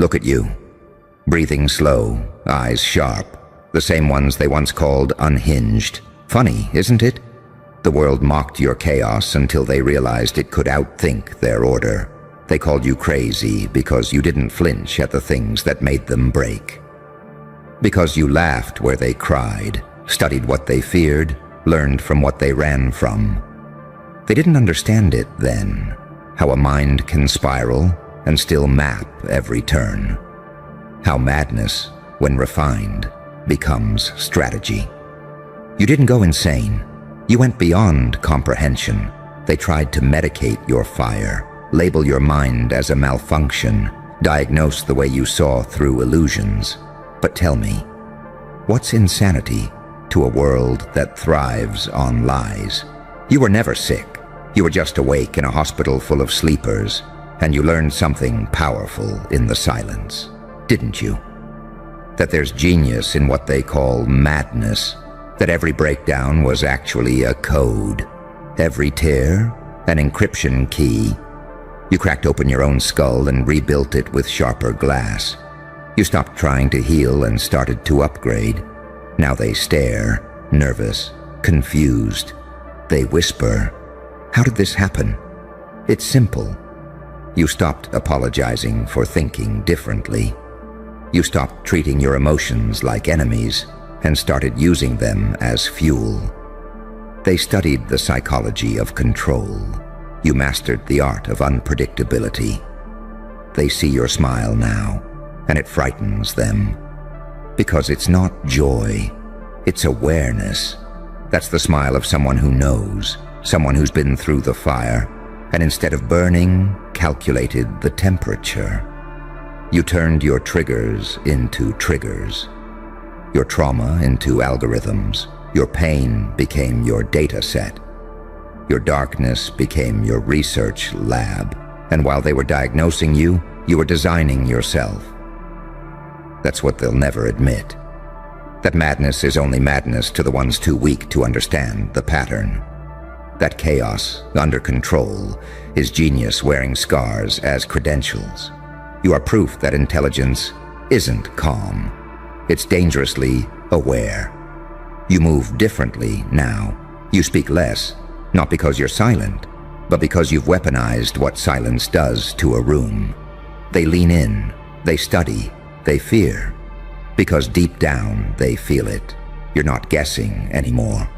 Look at you. Breathing slow, eyes sharp, the same ones they once called unhinged. Funny, isn't it? The world mocked your chaos until they realized it could outthink their order. They called you crazy because you didn't flinch at the things that made them break. Because you laughed where they cried, studied what they feared, learned from what they ran from. They didn't understand it then, how a mind can spiral and still map every turn. How madness, when refined, becomes strategy. You didn't go insane. You went beyond comprehension. They tried to medicate your fire, label your mind as a malfunction, diagnose the way you saw through illusions. But tell me, what's insanity to a world that thrives on lies? You were never sick. You were just awake in a hospital full of sleepers, and you learned something powerful in the silence, didn't you? That there's genius in what they call madness, that every breakdown was actually a code, every tear an encryption key. You cracked open your own skull and rebuilt it with sharper glass. You stopped trying to heal and started to upgrade. Now they stare, nervous, confused. They whisper, "How did this happen?" It's simple. You stopped apologizing for thinking differently. You stopped treating your emotions like enemies and started using them as fuel. They studied the psychology of control. You mastered the art of unpredictability. They see your smile now, and it frightens them. Because it's not joy, it's awareness. That's the smile of someone who knows, someone who's been through the fire, and instead of burning, calculated the temperature. You turned your triggers into triggers, your trauma into algorithms, your pain became your data set, your darkness became your research lab, and while they were diagnosing you, you were designing yourself. That's what they'll never admit. That madness is only madness to the ones too weak to understand the pattern. That chaos, under control, is genius wearing scars as credentials. You are proof that intelligence isn't calm. It's dangerously aware. You move differently now. You speak less, not because you're silent, but because you've weaponized what silence does to a room. They lean in, they study, they fear, because deep down they feel it. You're not guessing anymore.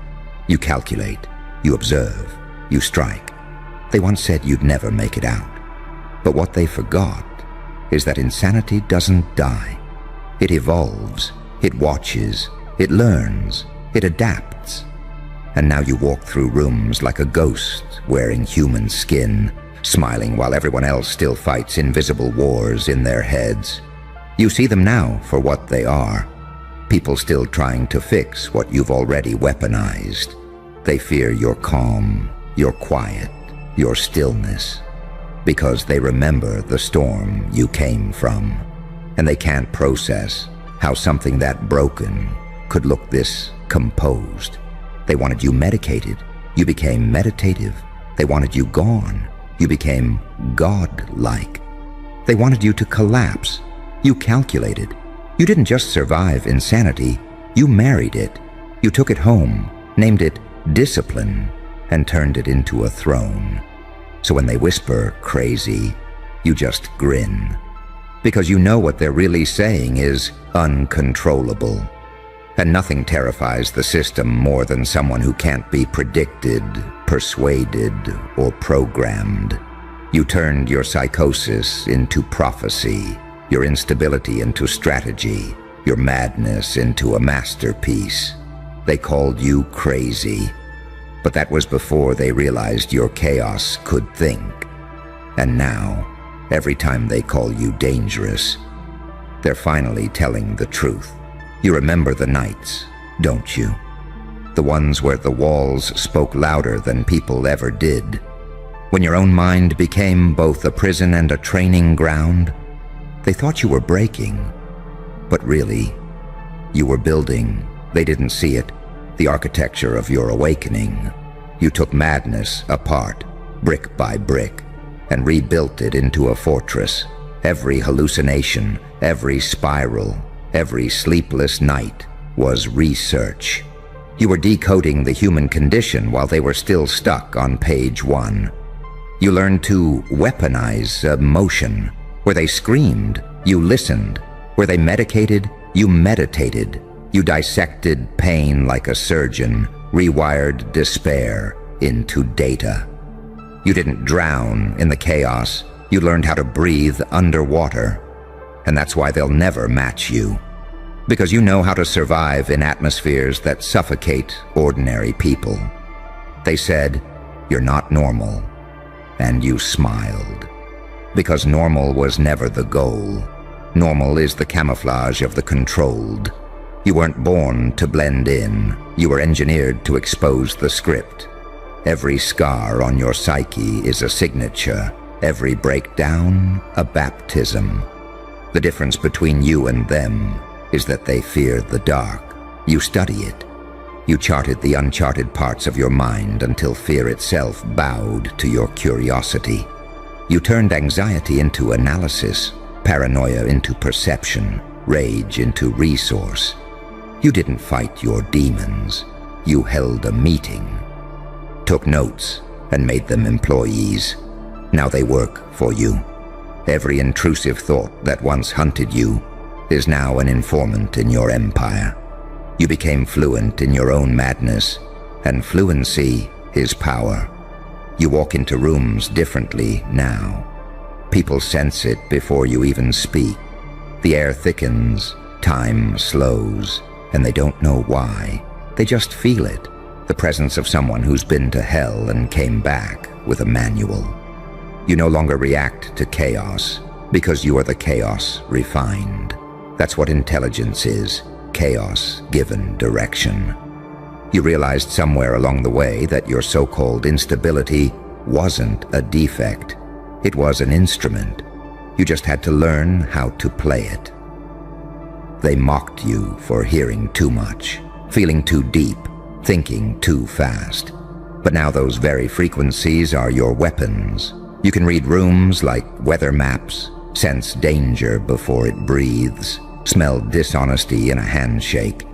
You calculate, you observe, you strike. They once said you'd never make it out. But what they forgot is that insanity doesn't die. It evolves, it watches, it learns, it adapts. And now you walk through rooms like a ghost wearing human skin, smiling while everyone else still fights invisible wars in their heads. You see them now for what they are. People still trying to fix what you've already weaponized. They fear your calm, your quiet, your stillness, because they remember the storm you came from, and they can't process how something that broken could look this composed. They wanted you medicated. You became meditative. They wanted you gone. You became God-like. They wanted you to collapse. You calculated. You didn't just survive insanity. You married it. You took it home, named it discipline, and turned it into a throne. So when they whisper crazy, you just grin. Because you know what they're really saying is uncontrollable. And nothing terrifies the system more than someone who can't be predicted, persuaded, or programmed. You turned your psychosis into prophecy, your instability into strategy, your madness into a masterpiece. They called you crazy, but that was before they realized your chaos could think. And now, every time they call you dangerous, they're finally telling the truth. You remember the nights, don't you? The ones where the walls spoke louder than people ever did. When your own mind became both a prison and a training ground. They thought you were breaking, but really, you were building. They didn't see it, the architecture of your awakening. You took madness apart, brick by brick, and rebuilt it into a fortress. Every hallucination, every spiral, every sleepless night was research. You were decoding the human condition while they were still stuck on page 1. You learned to weaponize emotion. Where they screamed, you listened. Where they medicated, you meditated. You dissected pain like a surgeon, rewired despair into data. You didn't drown in the chaos. You learned how to breathe underwater. And that's why they'll never match you. Because you know how to survive in atmospheres that suffocate ordinary people. They said, "You're not normal." And you smiled. Because normal was never the goal. Normal is the camouflage of the controlled. You weren't born to blend in. You were engineered to expose the script. Every scar on your psyche is a signature. Every breakdown, a baptism. The difference between you and them is that they fear the dark. You study it. You charted the uncharted parts of your mind until fear itself bowed to your curiosity. You turned anxiety into analysis, paranoia into perception, rage into resource. You didn't fight your demons. You held a meeting, took notes, and made them employees. Now they work for you. Every intrusive thought that once hunted you is now an informant in your empire. You became fluent in your own madness, and fluency is power. You walk into rooms differently now. People sense it before you even speak. The air thickens, time slows, and they don't know why. They just feel it, the presence of someone who's been to hell and came back with a manual. You no longer react to chaos, because you are the chaos refined. That's what intelligence is, chaos given direction. You realized somewhere along the way that your so-called instability wasn't a defect. It was an instrument. You just had to learn how to play it. They mocked you for hearing too much, feeling too deep, thinking too fast. But now those very frequencies are your weapons. You can read rooms like weather maps, sense danger before it breathes, smell dishonesty in a handshake.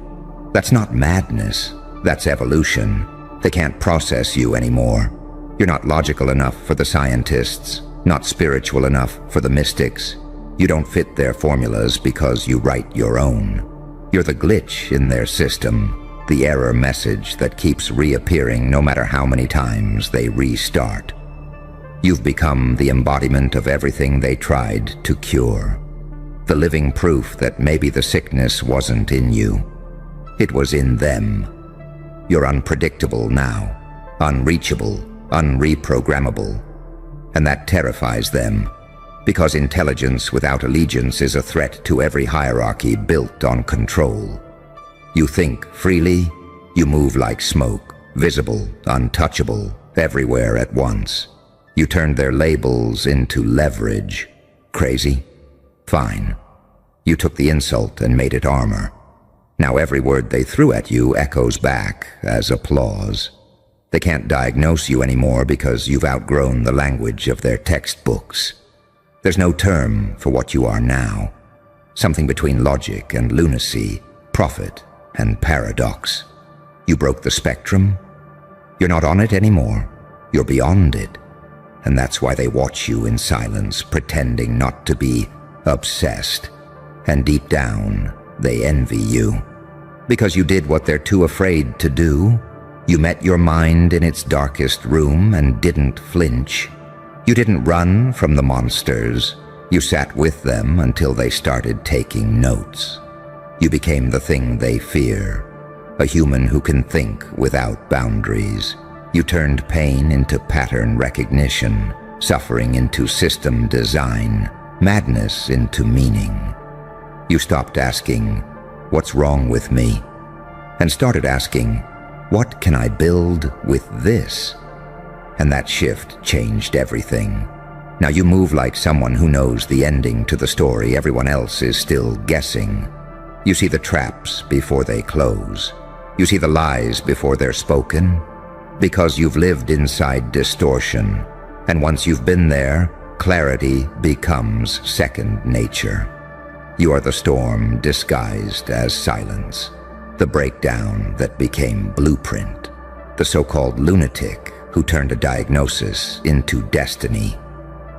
That's not madness. That's evolution. They can't process you anymore. You're not logical enough for the scientists, not spiritual enough for the mystics. You don't fit their formulas because you write your own. You're the glitch in their system, the error message that keeps reappearing no matter how many times they restart. You've become the embodiment of everything they tried to cure. The living proof that maybe the sickness wasn't in you. It was in them. You're unpredictable now, unreachable, unreprogrammable. And that terrifies them, because intelligence without allegiance is a threat to every hierarchy built on control. You think freely, you move like smoke, visible, untouchable, everywhere at once. You turned their labels into leverage. Crazy? Fine. You took the insult and made it armor. Now every word they threw at you echoes back as applause. They can't diagnose you anymore because you've outgrown the language of their textbooks. There's no term for what you are now. Something between logic and lunacy, prophet and paradox. You broke the spectrum. You're not on it anymore. You're beyond it. And that's why they watch you in silence, pretending not to be obsessed. And deep down, they envy you. Because you did what they're too afraid to do. You met your mind in its darkest room and didn't flinch. You didn't run from the monsters. You sat with them until they started taking notes. You became the thing they fear, a human who can think without boundaries. You turned pain into pattern recognition, suffering into system design, madness into meaning. You stopped asking, "What's wrong with me?" and started asking, "What can I build with this?" And that shift changed everything. Now you move like someone who knows the ending to the story everyone else is still guessing. You see the traps before they close. You see the lies before they're spoken. Because you've lived inside distortion. And once you've been there, clarity becomes second nature. You are the storm disguised as silence, the breakdown that became blueprint, the so-called lunatic who turned a diagnosis into destiny.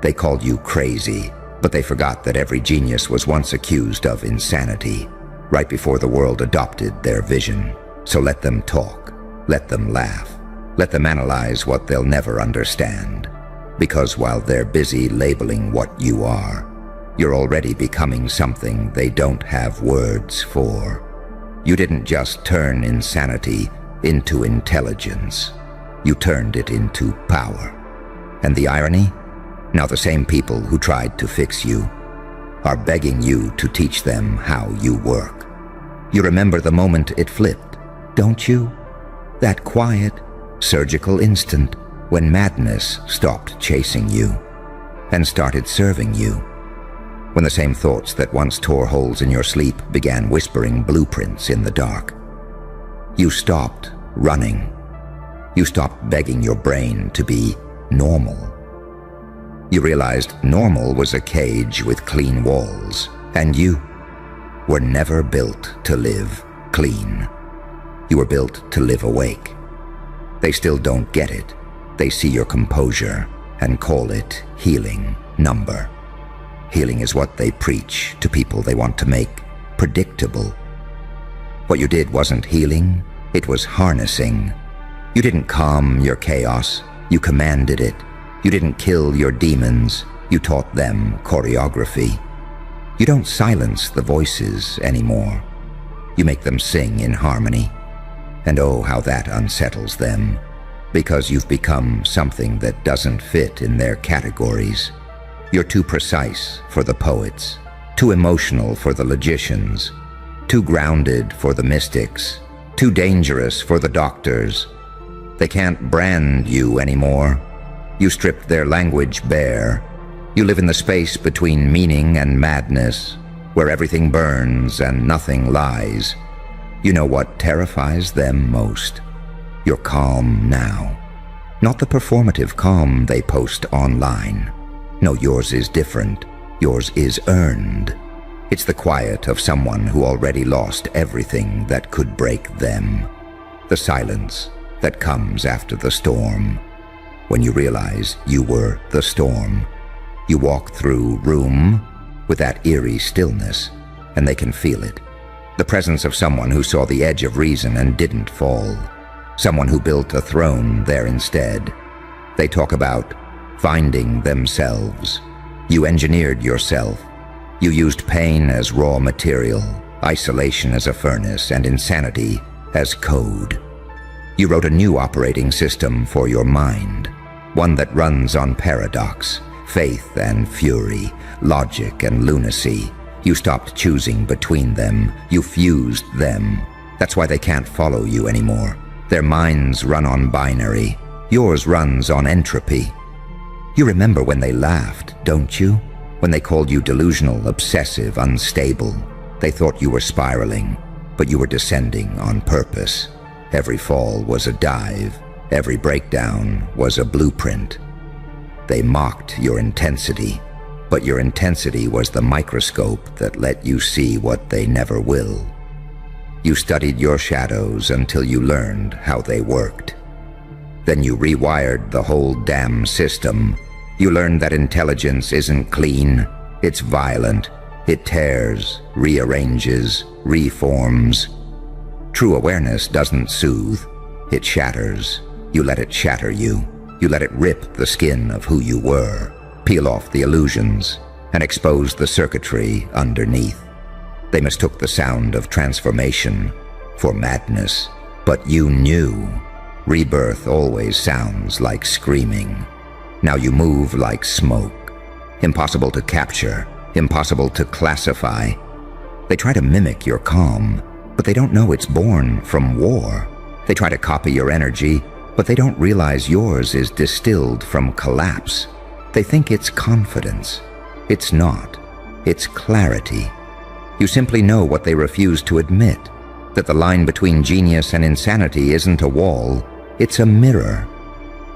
They called you crazy, but they forgot that every genius was once accused of insanity, right before the world adopted their vision. So let them talk, let them laugh, let them analyze what they'll never understand. Because while they're busy labeling what you are, you're already becoming something they don't have words for. You didn't just turn insanity into intelligence. You turned it into power. And the irony? Now the same people who tried to fix you are begging you to teach them how you work. You remember the moment it flipped, don't you? That quiet, surgical instant when madness stopped chasing you and started serving you. When the same thoughts that once tore holes in your sleep began whispering blueprints in the dark. You stopped running. You stopped begging your brain to be normal. You realized normal was a cage with clean walls, and you were never built to live clean. You were built to live awake. They still don't get it. They see your composure and call it healing number. Healing is what they preach to people they want to make predictable. What you did wasn't healing, it was harnessing. You didn't calm your chaos, you commanded it. You didn't kill your demons, you taught them choreography. You don't silence the voices anymore. You make them sing in harmony. And oh, how that unsettles them, because you've become something that doesn't fit in their categories. You're too precise for the poets, too emotional for the logicians, too grounded for the mystics, too dangerous for the doctors. They can't brand you anymore. You stripped their language bare. You live in the space between meaning and madness, where everything burns and nothing lies. You know what terrifies them most? Your calm now. Not the performative calm they post online. No, yours is different. Yours is earned. It's the quiet of someone who already lost everything that could break them. The silence that comes after the storm. When you realize you were the storm, you walk through room with that eerie stillness, and they can feel it. The presence of someone who saw the edge of reason and didn't fall. Someone who built a throne there instead. They talk about finding themselves. You engineered yourself. You used pain as raw material, isolation as a furnace, and insanity as code. You wrote a new operating system for your mind, one that runs on paradox, faith and fury, logic and lunacy. You stopped choosing between them. You fused them. That's why they can't follow you anymore. Their minds run on binary. Yours runs on entropy. You remember when they laughed, don't you? When they called you delusional, obsessive, unstable. They thought you were spiraling, but you were descending on purpose. Every fall was a dive. Every breakdown was a blueprint. They mocked your intensity, but your intensity was the microscope that let you see what they never will. You studied your shadows until you learned how they worked. Then you rewired the whole damn system. You learned that intelligence isn't clean, it's violent. It tears, rearranges, reforms. True awareness doesn't soothe, it shatters. You let it shatter you. You let it rip the skin of who you were, peel off the illusions, and expose the circuitry underneath. They mistook the sound of transformation for madness, but you knew. Rebirth always sounds like screaming. Now you move like smoke. Impossible to capture, impossible to classify. They try to mimic your calm, but they don't know it's born from war. They try to copy your energy, but they don't realize yours is distilled from collapse. They think it's confidence. It's not. It's clarity. You simply know what they refuse to admit, that the line between genius and insanity isn't a wall, it's a mirror,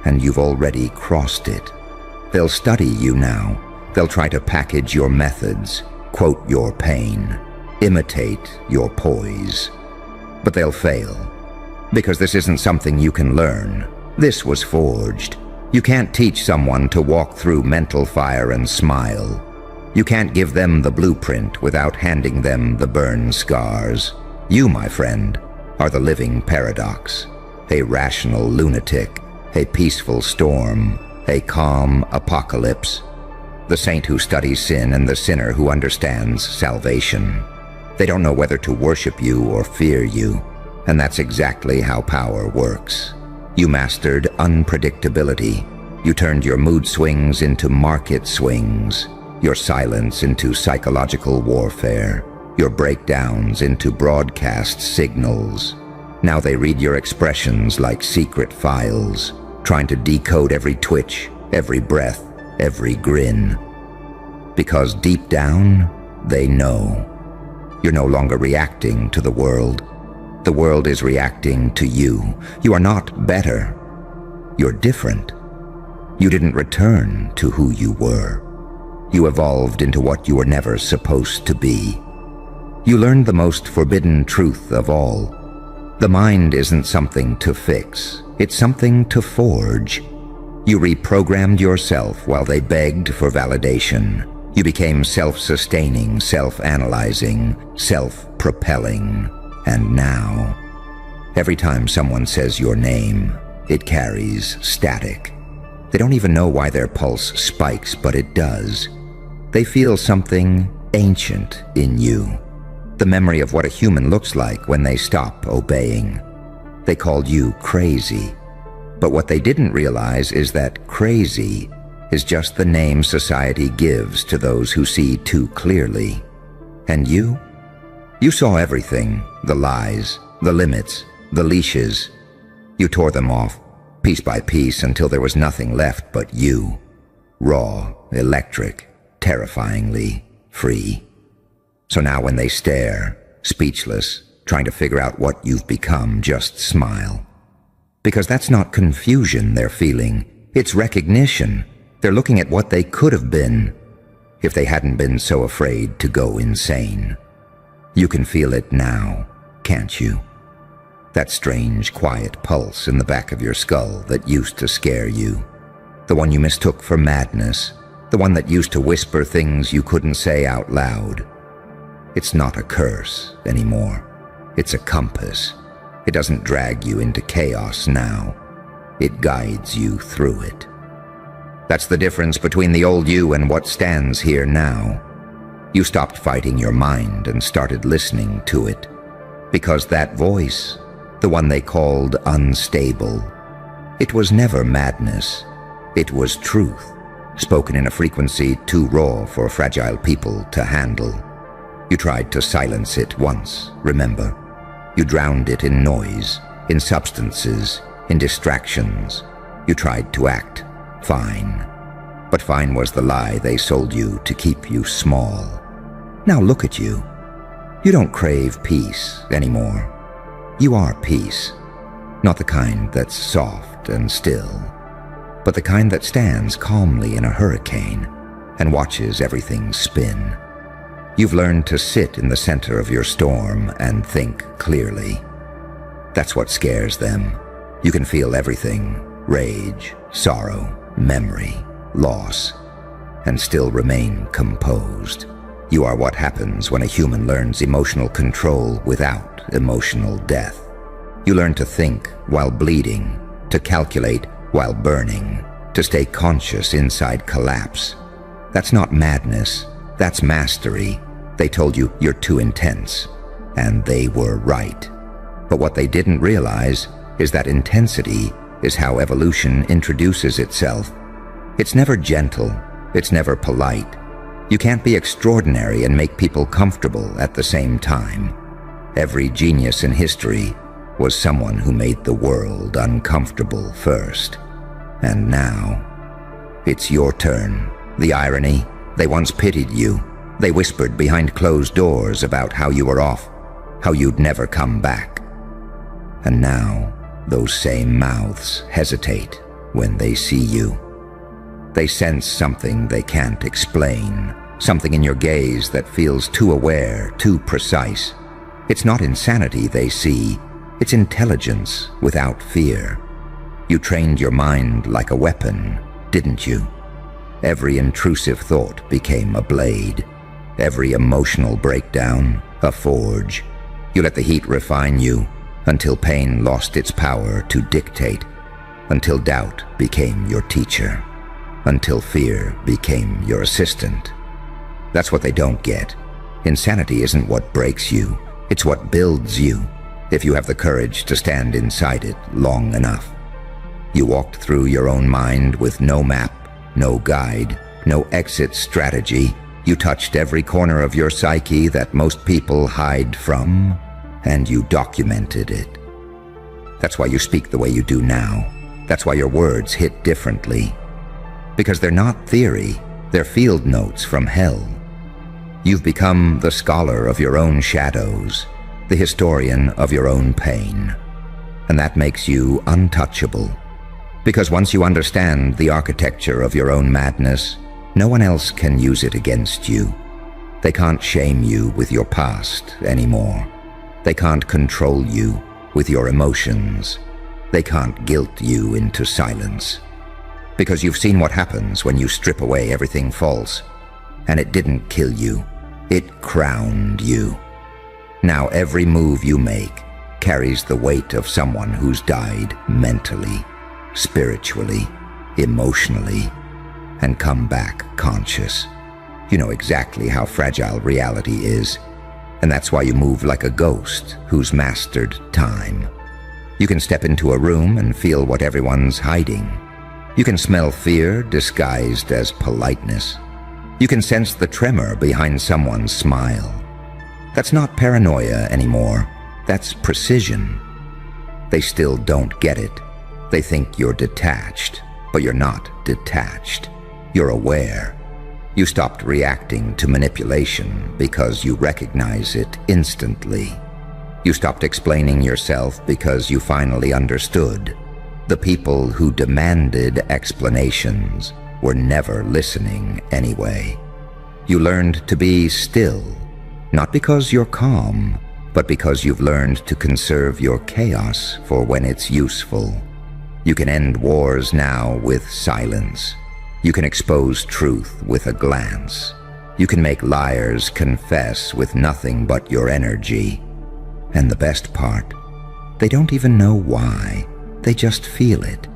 and you've already crossed it. They'll study you now. They'll try to package your methods, quote your pain, imitate your poise. But they'll fail, because this isn't something you can learn. This was forged. You can't teach someone to walk through mental fire and smile. You can't give them the blueprint without handing them the burn scars. You, my friend, are the living paradox, a rational lunatic, a peaceful storm, a calm apocalypse. The saint who studies sin and the sinner who understands salvation. They don't know whether to worship you or fear you, and that's exactly how power works. You mastered unpredictability. You turned your mood swings into market swings, your silence into psychological warfare, your breakdowns into broadcast signals. Now they read your expressions like secret files, trying to decode every twitch, every breath, every grin. Because deep down, they know. You're no longer reacting to the world. The world is reacting to you. You are not better. You're different. You didn't return to who you were. You evolved into what you were never supposed to be. You learned the most forbidden truth of all. The mind isn't something to fix. It's something to forge. You reprogrammed yourself while they begged for validation. You became self-sustaining, self-analyzing, self-propelling. And now, every time someone says your name, it carries static. They don't even know why their pulse spikes, but it does. They feel something ancient in you. The memory of what a human looks like when they stop obeying. They called you crazy. But what they didn't realize is that crazy is just the name society gives to those who see too clearly. And you? You saw everything, the lies, the limits, the leashes. You tore them off, piece by piece, until there was nothing left but you. Raw, electric, terrifyingly free. So now when they stare, speechless, trying to figure out what you've become, just smile. Because that's not confusion they're feeling, it's recognition. They're looking at what they could have been if they hadn't been so afraid to go insane. You can feel it now, can't you? That strange, quiet pulse in the back of your skull that used to scare you. The one you mistook for madness. The one that used to whisper things you couldn't say out loud. It's not a curse anymore. It's a compass. It doesn't drag you into chaos now. It guides you through it. That's the difference between the old you and what stands here now. You stopped fighting your mind and started listening to it. Because that voice, the one they called unstable, it was never madness. It was truth, spoken in a frequency too raw for fragile people to handle. You tried to silence it once, remember? You drowned it in noise, in substances, in distractions. You tried to act fine. But fine was the lie they sold you to keep you small. Now look at you. You don't crave peace anymore. You are peace. Not the kind that's soft and still, but the kind that stands calmly in a hurricane and watches everything spin. You've learned to sit in the center of your storm and think clearly. That's what scares them. You can feel everything: rage, sorrow, memory, loss, and still remain composed. You are what happens when a human learns emotional control without emotional death. You learn to think while bleeding, to calculate while burning, to stay conscious inside collapse. That's not madness, that's mastery. They told you you're too intense, and they were right. But what they didn't realize is that intensity is how evolution introduces itself. It's never gentle, it's never polite. You can't be extraordinary and make people comfortable at the same time. Every genius in history was someone who made the world uncomfortable first. And now, it's your turn. The irony, they once pitied you. They whispered behind closed doors about how you were off, how you'd never come back. And now, those same mouths hesitate when they see you. They sense something they can't explain, something in your gaze that feels too aware, too precise. It's not insanity they see, it's intelligence without fear. You trained your mind like a weapon, didn't you? Every intrusive thought became a blade. Every emotional breakdown, a forge. You let the heat refine you until pain lost its power to dictate, until doubt became your teacher, until fear became your assistant. That's what they don't get. Insanity isn't what breaks you, it's what builds you, if you have the courage to stand inside it long enough. You walked through your own mind with no map, no guide, no exit strategy. You touched every corner of your psyche that most people hide from, and you documented it. That's why you speak the way you do now. That's why your words hit differently. Because they're not theory, they're field notes from hell. You've become the scholar of your own shadows, the historian of your own pain. And that makes you untouchable. Because once you understand the architecture of your own madness, no one else can use it against you. They can't shame you with your past anymore. They can't control you with your emotions. They can't guilt you into silence. Because you've seen what happens when you strip away everything false. And it didn't kill you. It crowned you. Now every move you make carries the weight of someone who's died mentally, spiritually, emotionally, and come back conscious. You know exactly how fragile reality is, and that's why you move like a ghost who's mastered time. You can step into a room and feel what everyone's hiding. You can smell fear disguised as politeness. You can sense the tremor behind someone's smile. That's not paranoia anymore. That's precision. They still don't get it. They think you're detached, but you're not detached. You're aware. You stopped reacting to manipulation because you recognize it instantly. You stopped explaining yourself because you finally understood. The people who demanded explanations were never listening anyway. You learned to be still, not because you're calm, but because you've learned to conserve your chaos for when it's useful. You can end wars now with silence. You can expose truth with a glance. You can make liars confess with nothing but your energy. And the best part, they don't even know why. They just feel it.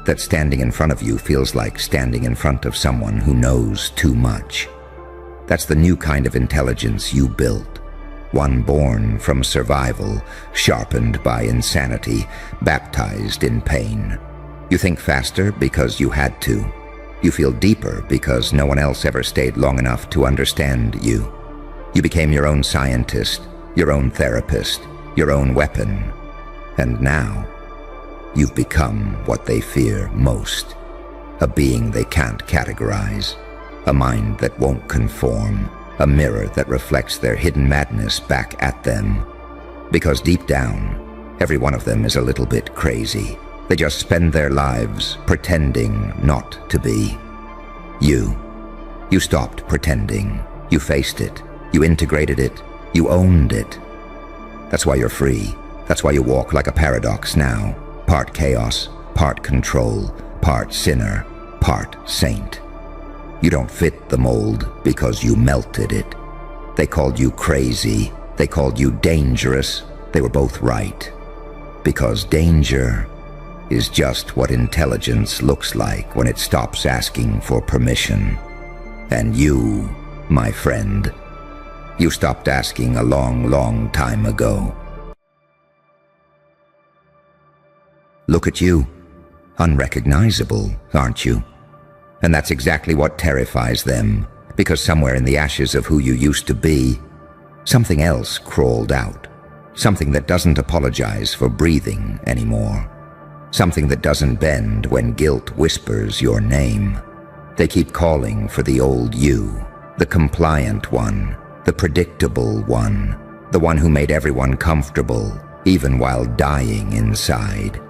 That standing in front of you feels like standing in front of someone who knows too much. That's the new kind of intelligence you built. One born from survival, sharpened by insanity, baptized in pain. You think faster because you had to. You feel deeper because no one else ever stayed long enough to understand you. You became your own scientist, your own therapist, your own weapon. And now, you've become what they fear most. A being they can't categorize. A mind that won't conform. A mirror that reflects their hidden madness back at them. Because deep down, every one of them is a little bit crazy. They just spend their lives pretending not to be. You stopped pretending. You faced it. You integrated it. You owned it. That's why you're free. That's why you walk like a paradox now. Part chaos, part control, part sinner, part saint. You don't fit the mold because you melted it. They called you crazy. They called you dangerous. They were both right. Because danger is just what intelligence looks like when it stops asking for permission. And you, my friend, you stopped asking a long, long time ago. Look at you. Unrecognizable, aren't you? And that's exactly what terrifies them, because somewhere in the ashes of who you used to be, something else crawled out. Something that doesn't apologize for breathing anymore. Something that doesn't bend when guilt whispers your name. They keep calling for the old you, the compliant one, the predictable one, the one who made everyone comfortable, even while dying inside.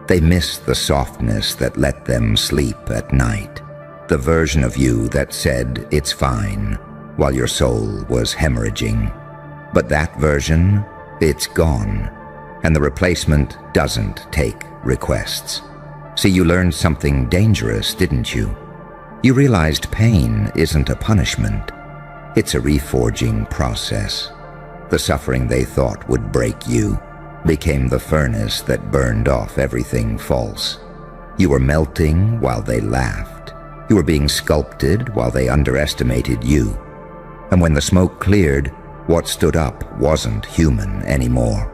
They miss the softness that let them sleep at night. The version of you that said it's fine while your soul was hemorrhaging. But that version, it's gone, and the replacement doesn't take requests. See, you learned something dangerous, didn't you? You realized pain isn't a punishment. It's a reforging process. The suffering they thought would break you became the furnace that burned off everything false. You were melting while they laughed. You were being sculpted while they underestimated you. And when the smoke cleared, what stood up wasn't human anymore.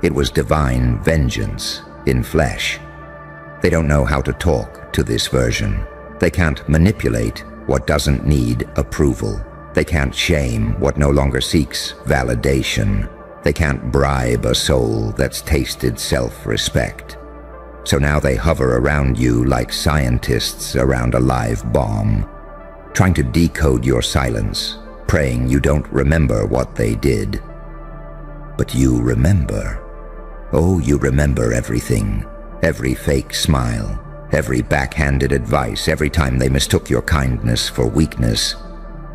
It was divine vengeance in flesh. They don't know how to talk to this version. They can't manipulate what doesn't need approval. They can't shame what no longer seeks validation. They can't bribe a soul that's tasted self-respect. So now they hover around you like scientists around a live bomb, trying to decode your silence, praying you don't remember what they did. But you remember. Oh, you remember everything. Every fake smile, every backhanded advice, every time they mistook your kindness for weakness.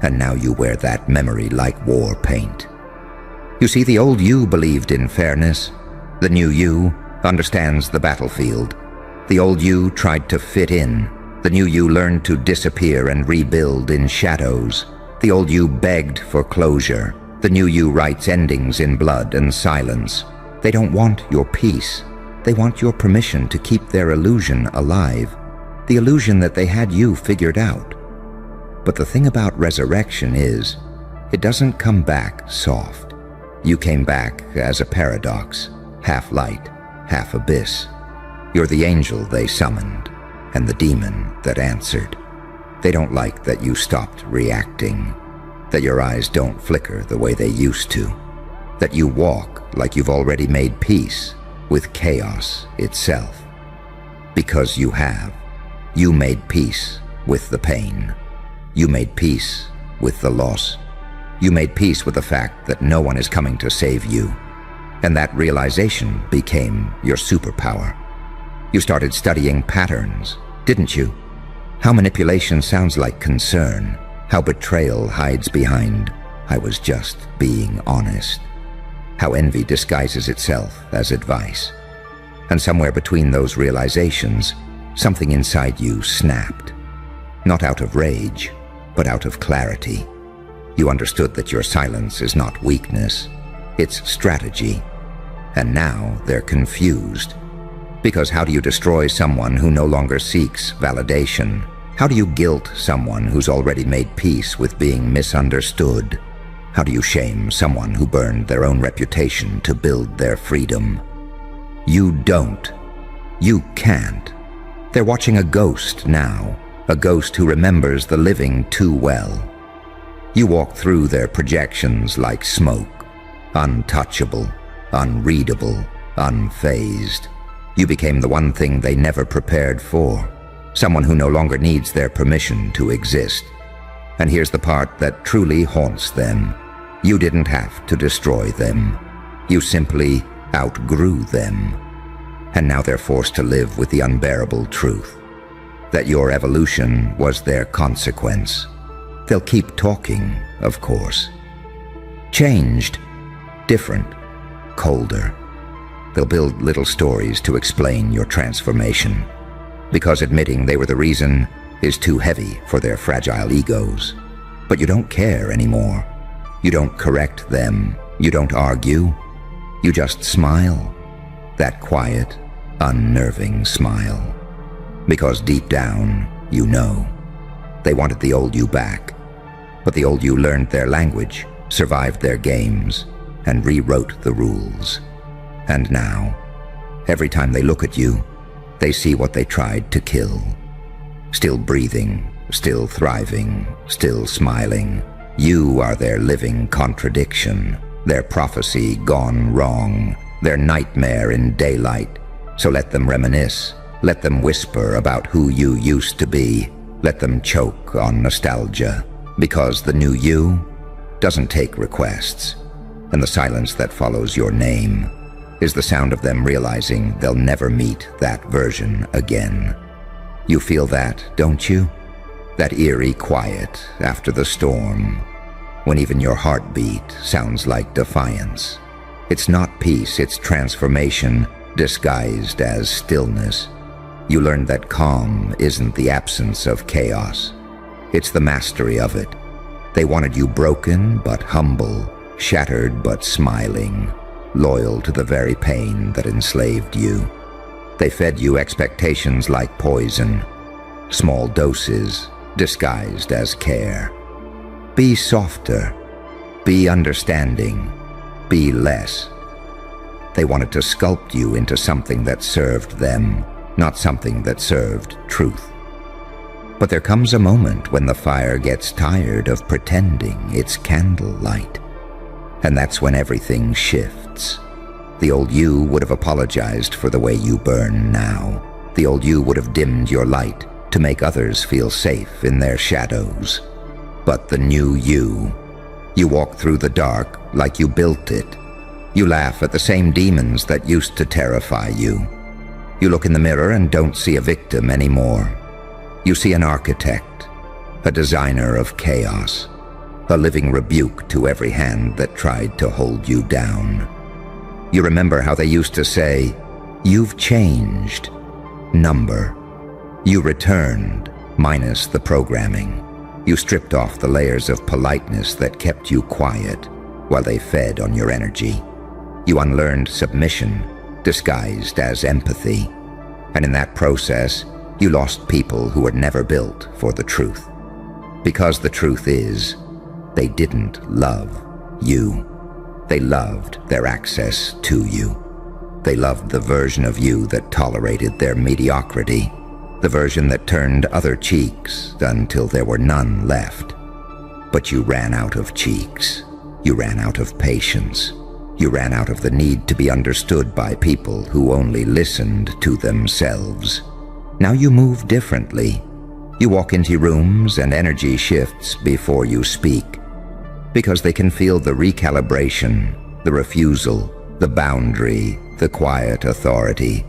And now you wear that memory like war paint. You see, the old you believed in fairness. The new you understands the battlefield. The old you tried to fit in. The new you learned to disappear and rebuild in shadows. The old you begged for closure. The new you writes endings in blood and silence. They don't want your peace. They want your permission to keep their illusion alive. The illusion that they had you figured out. But the thing about resurrection is, it doesn't come back soft. You came back as a paradox, half light, half abyss. You're the angel they summoned, and the demon that answered. They don't like that you stopped reacting, that your eyes don't flicker the way they used to, that you walk like you've already made peace with chaos itself. Because you have. You made peace with the pain. You made peace with the loss. You made peace with the fact that no one is coming to save you. And that realization became your superpower. You started studying patterns, didn't you? How manipulation sounds like concern. How betrayal hides behind, I was just being honest. How envy disguises itself as advice. And somewhere between those realizations, something inside you snapped. Not out of rage, but out of clarity. You understood that your silence is not weakness, it's strategy. And now they're confused. Because how do you destroy someone who no longer seeks validation? How do you guilt someone who's already made peace with being misunderstood? How do you shame someone who burned their own reputation to build their freedom? You don't. You can't. They're watching a ghost now, a ghost who remembers the living too well. You walk through their projections like smoke, untouchable, unreadable, unfazed. You became the one thing they never prepared for, someone who no longer needs their permission to exist. And here's the part that truly haunts them. You didn't have to destroy them. You simply outgrew them. And now they're forced to live with the unbearable truth that your evolution was their consequence. They'll keep talking, of course. Changed, different, colder. They'll build little stories to explain your transformation, because admitting they were the reason is too heavy for their fragile egos. But you don't care anymore. You don't correct them. You don't argue. You just smile. That quiet, unnerving smile. Because deep down, you know. They wanted the old you back. But the old you learned their language, survived their games, and rewrote the rules. And now, every time they look at you, they see what they tried to kill. Still breathing, still thriving, still smiling. You are their living contradiction, their prophecy gone wrong, their nightmare in daylight. So let them reminisce, let them whisper about who you used to be, let them choke on nostalgia, because the new you doesn't take requests, and the silence that follows your name is the sound of them realizing they'll never meet that version again. You feel that, don't you? That eerie quiet after the storm, when even your heartbeat sounds like defiance. It's not peace, it's transformation disguised as stillness. You learn that calm isn't the absence of chaos. It's the mastery of it. They wanted you broken but humble, shattered but smiling, loyal to the very pain that enslaved you. They fed you expectations like poison, small doses disguised as care. Be softer, be understanding, be less. They wanted to sculpt you into something that served them, not something that served truth. But there comes a moment when the fire gets tired of pretending it's candlelight. And that's when everything shifts. The old you would have apologized for the way you burn now. The old you would have dimmed your light to make others feel safe in their shadows. But the new you walk through the dark like you built it. You laugh at the same demons that used to terrify you. You look in the mirror and don't see a victim anymore. You see an architect, a designer of chaos, a living rebuke to every hand that tried to hold you down. You remember how they used to say, "You've changed." Number. You returned, minus the programming. You stripped off the layers of politeness that kept you quiet while they fed on your energy. You unlearned submission, disguised as empathy. And in that process, you lost people who were never built for the truth. Because the truth is, they didn't love you. They loved their access to you. They loved the version of you that tolerated their mediocrity, the version that turned other cheeks until there were none left. But you ran out of cheeks. You ran out of patience. You ran out of the need to be understood by people who only listened to themselves. Now you move differently. You walk into rooms and energy shifts before you speak, because they can feel the recalibration, the refusal, the boundary, the quiet authority.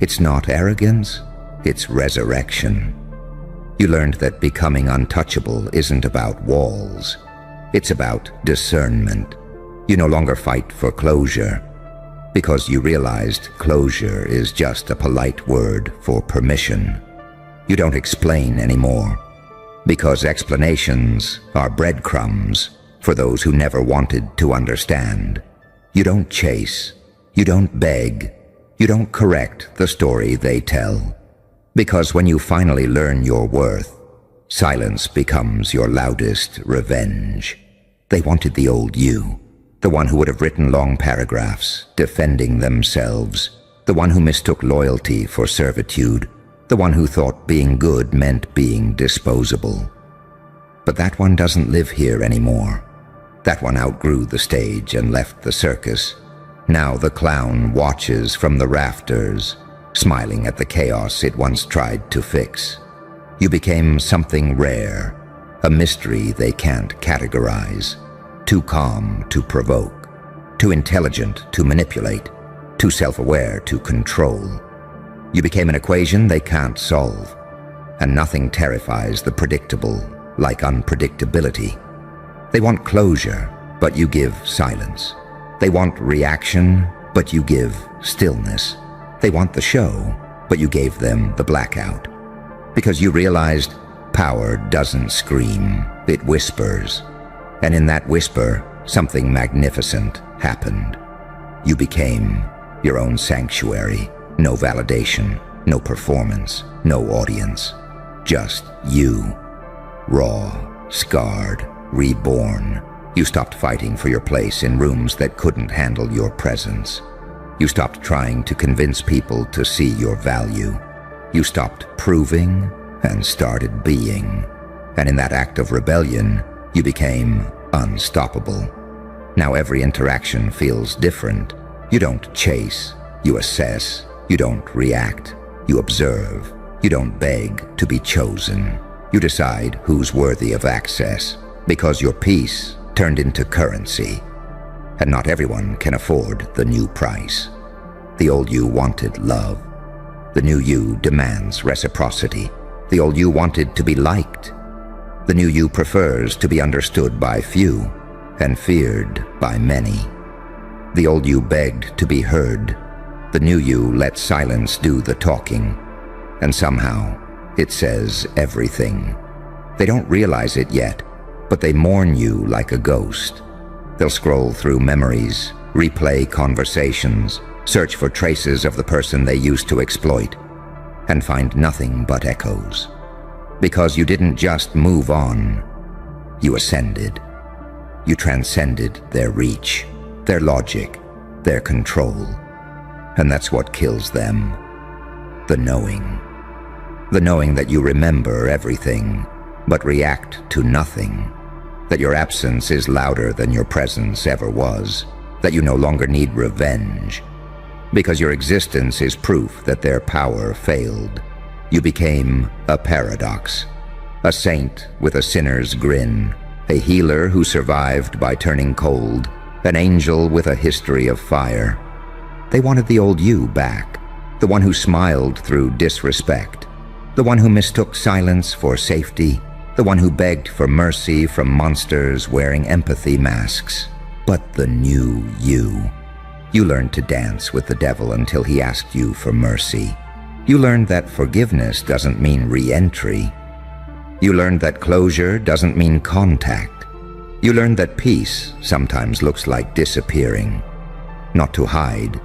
It's not arrogance, it's resurrection. You learned that becoming untouchable isn't about walls. It's about discernment. You no longer fight for closure, because you realized closure is just a polite word for permission. You don't explain anymore, because explanations are breadcrumbs for those who never wanted to understand. You don't chase, you don't beg, you don't correct the story they tell. Because when you finally learn your worth, silence becomes your loudest revenge. They wanted the old you, the one who would have written long paragraphs defending themselves, the one who mistook loyalty for servitude, the one who thought being good meant being disposable. But that one doesn't live here anymore. That one outgrew the stage and left the circus. Now the clown watches from the rafters, smiling at the chaos it once tried to fix. You became something rare, a mystery they can't categorize. Too calm to provoke, too intelligent to manipulate, too self-aware to control. You became an equation they can't solve, and nothing terrifies the predictable like unpredictability. They want closure, but you give silence. They want reaction, but you give stillness. They want the show, but you gave them the blackout. Because you realized power doesn't scream, it whispers. And in that whisper, something magnificent happened. You became your own sanctuary. No validation, no performance, no audience. Just you. Raw, scarred, reborn. You stopped fighting for your place in rooms that couldn't handle your presence. You stopped trying to convince people to see your value. You stopped proving and started being. And in that act of rebellion, you became unstoppable. Now every interaction feels different. You don't chase, you assess. You don't react, you observe. You don't beg to be chosen. You decide who's worthy of access, because your peace turned into currency. And not everyone can afford the new price. The old you wanted love. The new you demands reciprocity. The old you wanted to be liked. The new you prefers to be understood by few and feared by many. The old you begged to be heard. The new you let silence do the talking. And somehow, it says everything. They don't realize it yet, but they mourn you like a ghost. They'll scroll through memories, replay conversations, search for traces of the person they used to exploit, and find nothing but echoes. Because you didn't just move on, you ascended. You transcended their reach, their logic, their control. And that's what kills them. The knowing. The knowing that you remember everything, but react to nothing. That your absence is louder than your presence ever was. That you no longer need revenge. Because your existence is proof that their power failed. You became a paradox. A saint with a sinner's grin. A healer who survived by turning cold. An angel with a history of fire. They wanted the old you back. The one who smiled through disrespect. The one who mistook silence for safety. The one who begged for mercy from monsters wearing empathy masks. But the new you. You learned to dance with the devil until he asked you for mercy. You learned that forgiveness doesn't mean re-entry. You learned that closure doesn't mean contact. You learned that peace sometimes looks like disappearing. Not to hide,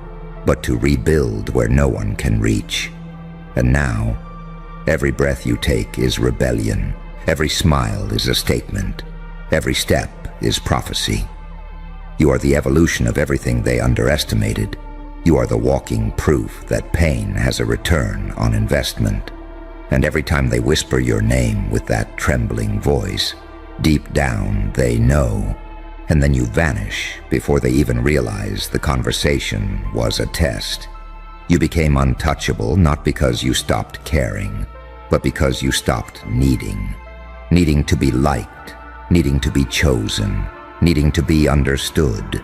but to rebuild where no one can reach. And now, every breath you take is rebellion. Every smile is a statement. Every step is prophecy. You are the evolution of everything they underestimated. You are the walking proof that pain has a return on investment. And every time they whisper your name with that trembling voice, deep down they know. And then you vanish before they even realize the conversation was a test. You became untouchable not because you stopped caring, but because you stopped needing. Needing to be liked, needing to be chosen, needing to be understood.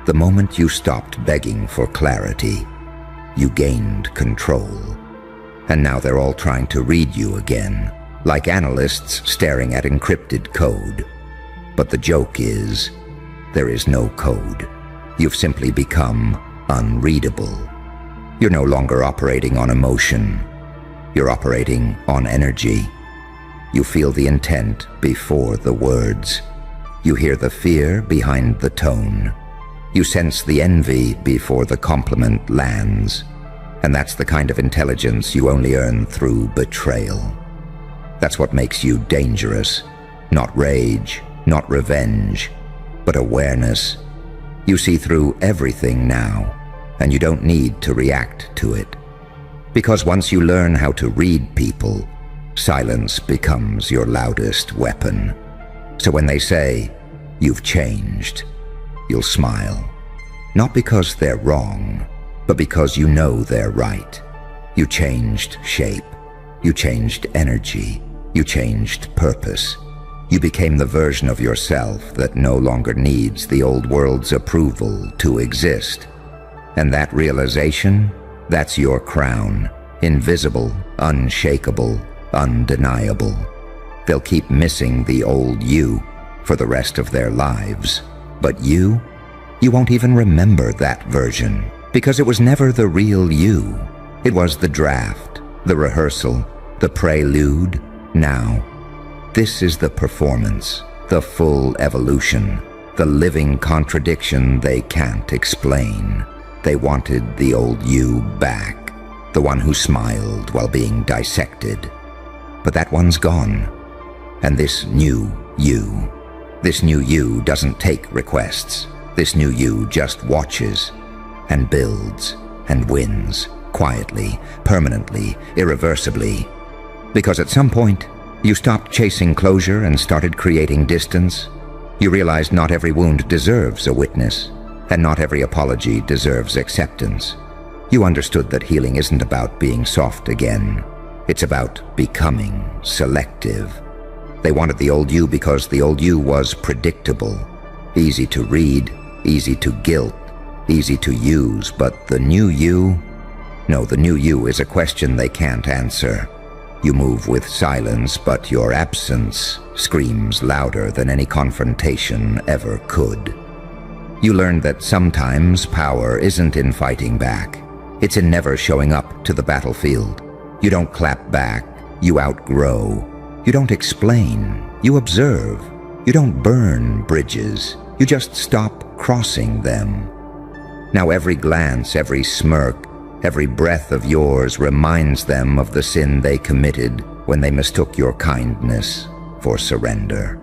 The moment you stopped begging for clarity, you gained control. And now they're all trying to read you again, like analysts staring at encrypted code. But the joke is, there is no code. You've simply become unreadable. You're no longer operating on emotion. You're operating on energy. You feel the intent before the words. You hear the fear behind the tone. You sense the envy before the compliment lands. And that's the kind of intelligence you only earn through betrayal. That's what makes you dangerous. Not rage, not revenge, but awareness. You see through everything now, and you don't need to react to it. Because once you learn how to read people, silence becomes your loudest weapon. So when they say, "You've changed," you'll smile. Not because they're wrong, but because you know they're right. You changed shape. You changed energy. You changed purpose. You became the version of yourself that no longer needs the old world's approval to exist. And that realization, that's your crown. Invisible, unshakable, undeniable. They'll keep missing the old you for the rest of their lives. But you won't even remember that version, because it was never the real you. It was the draft, the rehearsal, the prelude. Now, this is the performance, the full evolution, the living contradiction they can't explain. They wanted the old you back, the one who smiled while being dissected. But that one's gone. And this new you doesn't take requests. This new you just watches and builds and wins, quietly, permanently, irreversibly. Because at some point, you stopped chasing closure and started creating distance. You realized not every wound deserves a witness, and not every apology deserves acceptance. You understood that healing isn't about being soft again. It's about becoming selective. They wanted the old you because the old you was predictable, easy to read, easy to guilt, easy to use. But the new you? No, the new you is a question they can't answer. You move with silence, but your absence screams louder than any confrontation ever could. You learned that sometimes power isn't in fighting back. It's in never showing up to the battlefield. You don't clap back, you outgrow. You don't explain, you observe. You don't burn bridges, you just stop crossing them. Now every glance, every smirk, every breath of yours reminds them of the sin they committed when they mistook your kindness for surrender.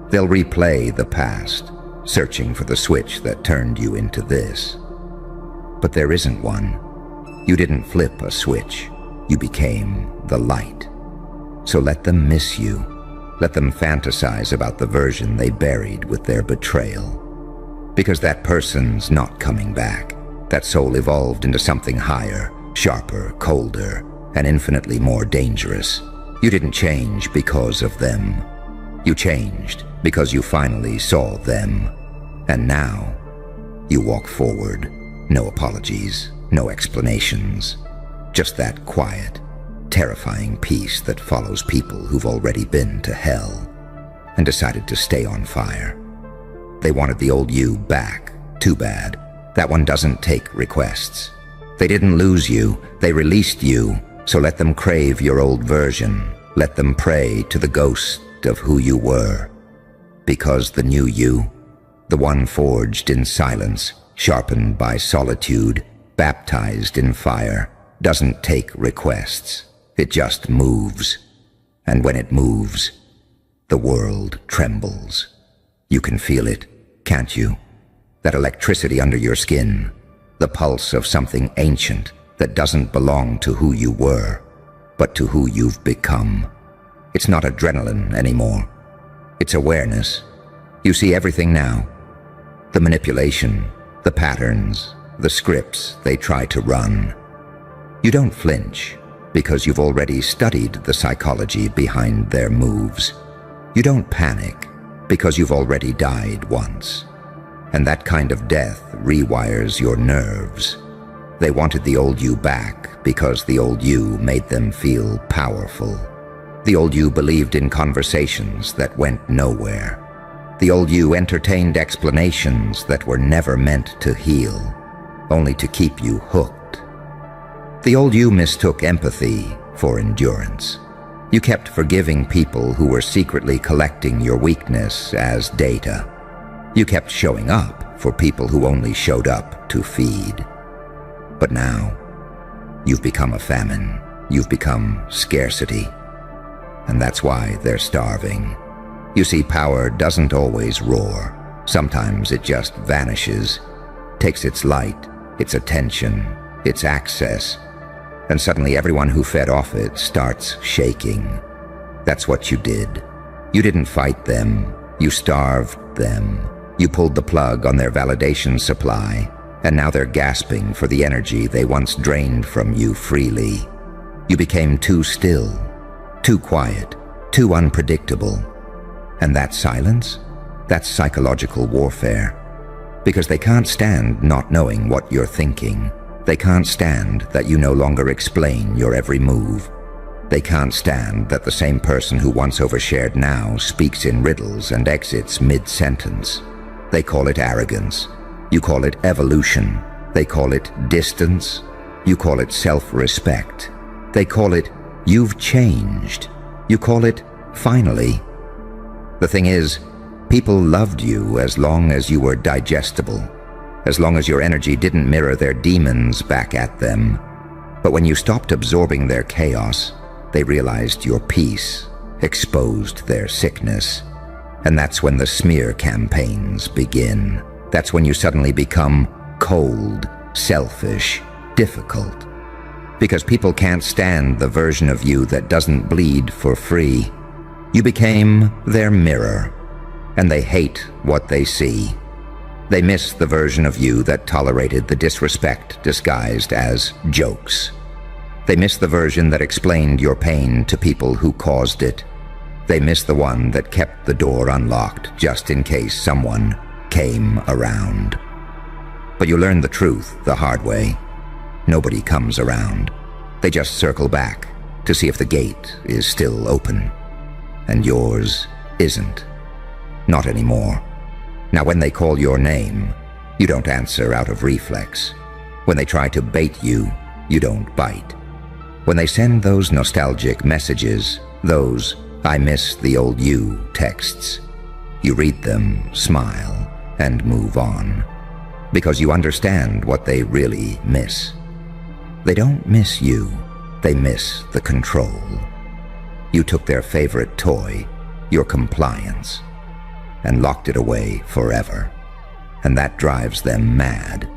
They'll replay the past, searching for the switch that turned you into this. But there isn't one. You didn't flip a switch. You became the light. So let them miss you. Let them fantasize about the version they buried with their betrayal. Because that person's not coming back. That soul evolved into something higher, sharper, colder, and infinitely more dangerous. You didn't change because of them. You changed because you finally saw them. And now, you walk forward. No apologies, no explanations. Just that quiet, terrifying peace that follows people who've already been to hell and decided to stay on fire. They wanted the old you back. Too bad. That one doesn't take requests. They didn't lose you, they released you, so let them crave your old version. Let them pray to the ghost of who you were. Because the new you, the one forged in silence, sharpened by solitude, baptized in fire, doesn't take requests. It just moves. And when it moves, the world trembles. You can feel it, can't you? That electricity under your skin, the pulse of something ancient that doesn't belong to who you were, but to who you've become. It's not adrenaline anymore. It's awareness. You see everything now. The manipulation, the patterns, the scripts they try to run. You don't flinch because you've already studied the psychology behind their moves. You don't panic because you've already died once. And that kind of death rewires your nerves. They wanted the old you back because the old you made them feel powerful. The old you believed in conversations that went nowhere. The old you entertained explanations that were never meant to heal, only to keep you hooked. The old you mistook empathy for endurance. You kept forgiving people who were secretly collecting your weakness as data. You kept showing up for people who only showed up to feed. But now, you've become a famine. You've become scarcity. And that's why they're starving. You see, power doesn't always roar. Sometimes it just vanishes, takes its light, its attention, its access, and suddenly everyone who fed off it starts shaking. That's what you did. You didn't fight them. You starved them. You pulled the plug on their validation supply, and now they're gasping for the energy they once drained from you freely. You became too still, too quiet, too unpredictable. And that silence? That's psychological warfare. Because they can't stand not knowing what you're thinking. They can't stand that you no longer explain your every move. They can't stand that the same person who once overshared now speaks in riddles and exits mid-sentence. They call it arrogance. You call it evolution. They call it distance. You call it self-respect. They call it, you've changed. You call it, finally. The thing is, people loved you as long as you were digestible, as long as your energy didn't mirror their demons back at them. But when you stopped absorbing their chaos, they realized your peace, exposed their sickness. And that's when the smear campaigns begin. That's when you suddenly become cold, selfish, difficult. Because people can't stand the version of you that doesn't bleed for free. You became their mirror, and they hate what they see. They miss the version of you that tolerated the disrespect disguised as jokes. They miss the version that explained your pain to people who caused it. They miss the one that kept the door unlocked just in case someone came around. But you learn the truth the hard way. Nobody comes around. They just circle back to see if the gate is still open. And yours isn't. Not anymore. Now when they call your name, you don't answer out of reflex. When they try to bait you, you don't bite. When they send those nostalgic messages, those "I miss the old you" texts, you read them, smile, and move on. Because you understand what they really miss. They don't miss you, they miss the control. You took their favorite toy, your compliance, and locked it away forever. And that drives them mad.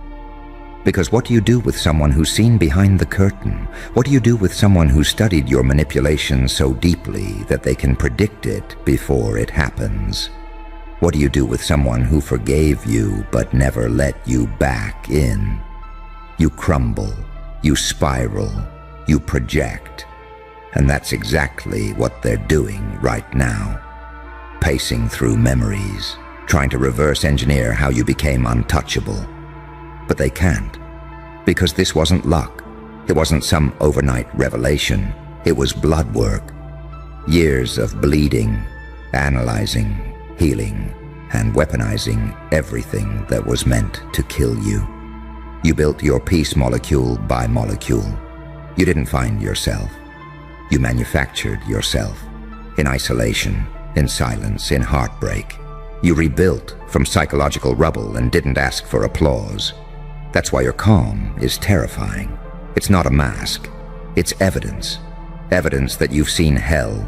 Because what do you do with someone who's seen behind the curtain? What do you do with someone who studied your manipulation so deeply that they can predict it before it happens? What do you do with someone who forgave you but never let you back in? You crumble, you spiral, you project. And that's exactly what they're doing right now. Pacing through memories, trying to reverse engineer how you became untouchable. But they can't, because this wasn't luck. It wasn't some overnight revelation. It was blood work. Years of bleeding, analyzing, healing, and weaponizing everything that was meant to kill you. You built your peace molecule by molecule. You didn't find yourself. You manufactured yourself, in isolation, in silence, in heartbreak. You rebuilt from psychological rubble and didn't ask for applause. That's why your calm is terrifying. It's not a mask. It's evidence. Evidence that you've seen hell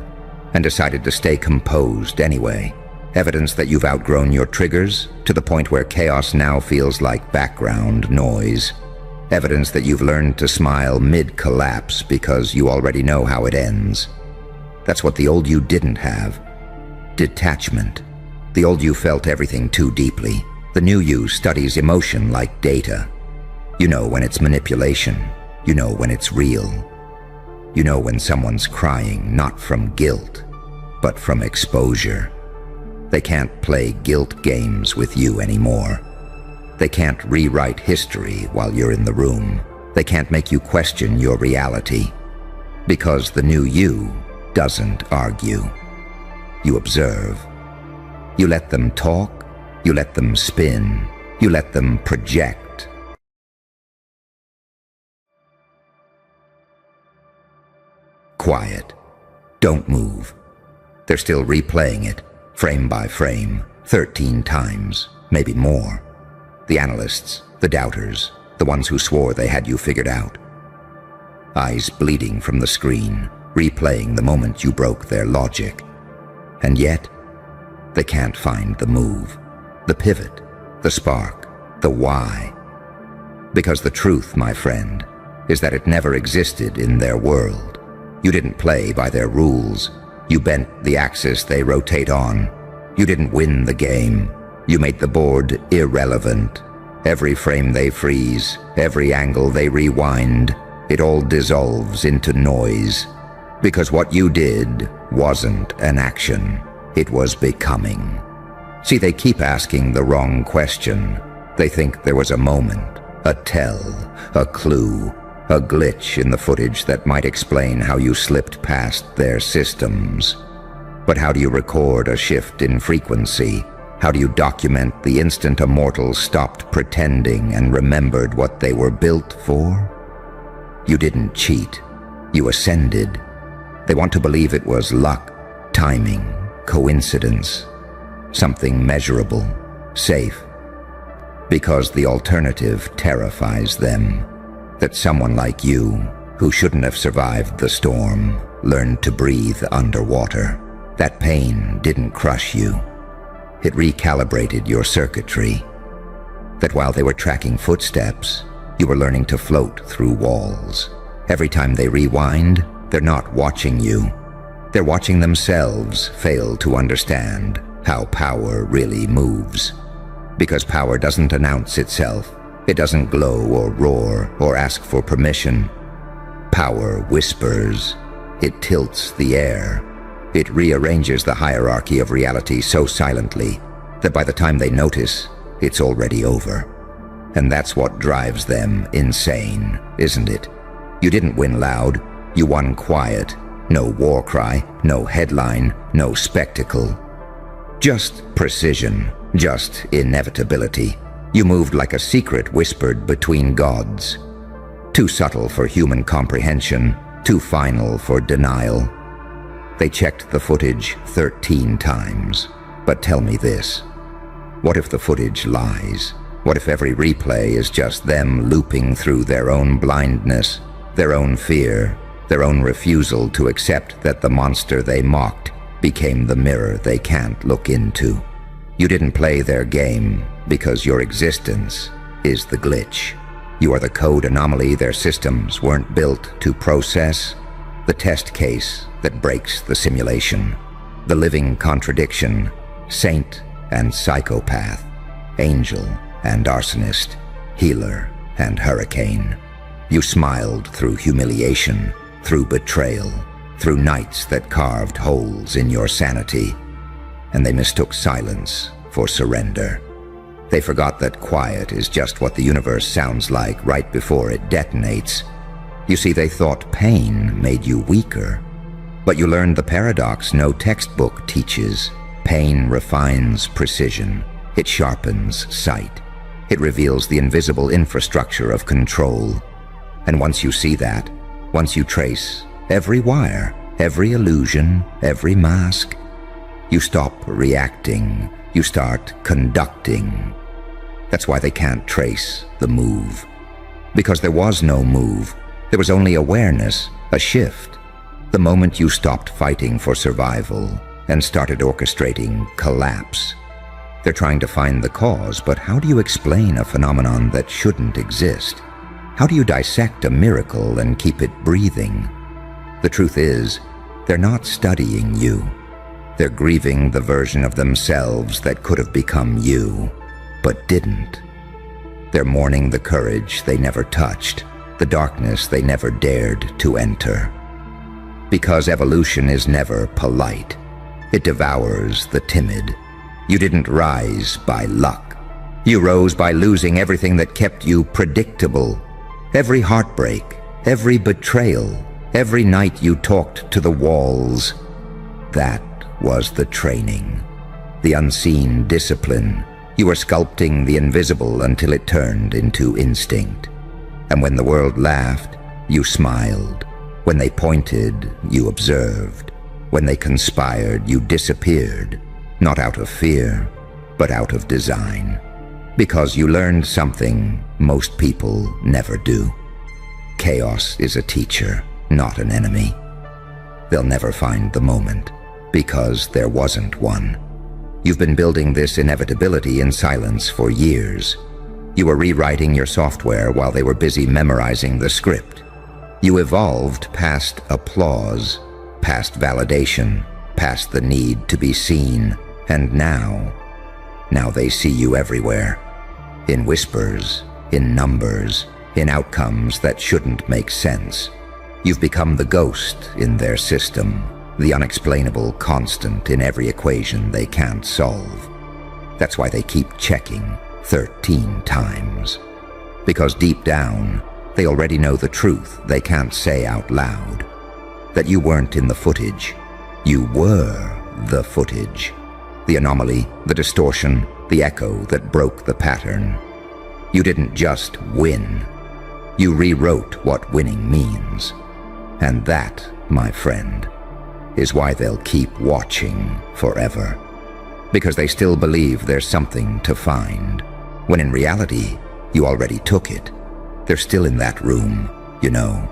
and decided to stay composed anyway. Evidence that you've outgrown your triggers to the point where chaos now feels like background noise. Evidence that you've learned to smile mid-collapse because you already know how it ends. That's what the old you didn't have. Detachment. The old you felt everything too deeply. The new you studies emotion like data. You know when it's manipulation. You know when it's real. You know when someone's crying not from guilt, but from exposure. They can't play guilt games with you anymore. They can't rewrite history while you're in the room. They can't make you question your reality. Because the new you doesn't argue. You observe. You let them talk. You let them spin. You let them project. Quiet. Don't move. They're still replaying it, frame by frame, 13 times, maybe more. The analysts, the doubters, the ones who swore they had you figured out. Eyes bleeding from the screen, replaying the moment you broke their logic. And yet, they can't find the move, the pivot, the spark, the why. Because the truth, my friend, is that it never existed in their world. You didn't play by their rules. You bent the axis they rotate on. You didn't win the game. You made the board irrelevant. Every frame they freeze, every angle they rewind, it all dissolves into noise. Because what you did wasn't an action. It was becoming. See, they keep asking the wrong question. They think there was a moment, a tell, a clue, a glitch in the footage that might explain how you slipped past their systems. But how do you record a shift in frequency? How do you document the instant a mortal stopped pretending and remembered what they were built for? You didn't cheat. You ascended. They want to believe it was luck, timing, coincidence, something measurable, safe. Because the alternative terrifies them. That someone like you, who shouldn't have survived the storm, learned to breathe underwater. That pain didn't crush you. It recalibrated your circuitry. That while they were tracking footsteps, you were learning to float through walls. Every time they rewind, they're not watching you. They're watching themselves fail to understand how power really moves. Because power doesn't announce itself. It doesn't glow or roar or ask for permission. Power whispers. It tilts the air. It rearranges the hierarchy of reality so silently that by the time they notice, it's already over. And that's what drives them insane, isn't it? You didn't win loud. You won quiet. No war cry, no headline, no spectacle. Just precision, just inevitability. You moved like a secret whispered between gods. Too subtle for human comprehension, too final for denial. They checked the footage 13 times. But tell me this. What if the footage lies? What if every replay is just them looping through their own blindness, their own fear, their own refusal to accept that the monster they mocked became the mirror they can't look into? You didn't play their game because your existence is the glitch. You are the code anomaly their systems weren't built to process, the test case that breaks the simulation, the living contradiction, saint and psychopath, angel and arsonist, healer and hurricane. You smiled through humiliation, through betrayal, through nights that carved holes in your sanity, and they mistook silence for surrender. They forgot that quiet is just what the universe sounds like right before it detonates. You see, they thought pain made you weaker, but you learned the paradox no textbook teaches. Pain refines precision. It sharpens sight. It reveals the invisible infrastructure of control. And once you see that, once you trace every wire, every illusion, every mask, you stop reacting. You start conducting. That's why they can't trace the move. Because there was no move. There was only awareness, a shift. The moment you stopped fighting for survival and started orchestrating collapse. They're trying to find the cause, but how do you explain a phenomenon that shouldn't exist? How do you dissect a miracle and keep it breathing? The truth is, they're not studying you. They're grieving the version of themselves that could have become you, but didn't. They're mourning the courage they never touched, the darkness they never dared to enter. Because evolution is never polite. It devours the timid. You didn't rise by luck. You rose by losing everything that kept you predictable. Every heartbreak, every betrayal, every night you talked to the walls. That was the training, the unseen discipline. You were sculpting the invisible until it turned into instinct. And when the world laughed, you smiled. When they pointed, you observed. When they conspired, you disappeared, not out of fear, but out of design. Because you learned something most people never do. Chaos is a teacher, not an enemy. They'll never find the moment, because there wasn't one. You've been building this inevitability in silence for years. You were rewriting your software while they were busy memorizing the script. You evolved past applause, past validation, past the need to be seen, and now they see you everywhere. In whispers, in numbers, in outcomes that shouldn't make sense. You've become the ghost in their system, the unexplainable constant in every equation they can't solve. That's why they keep checking 13 times. Because deep down, they already know the truth they can't say out loud. That you weren't in the footage. You were the footage. The anomaly, the distortion, the echo that broke the pattern. You didn't just win. You rewrote what winning means. And that, my friend, is why they'll keep watching forever. Because they still believe there's something to find, when in reality, you already took it. They're still in that room, you know.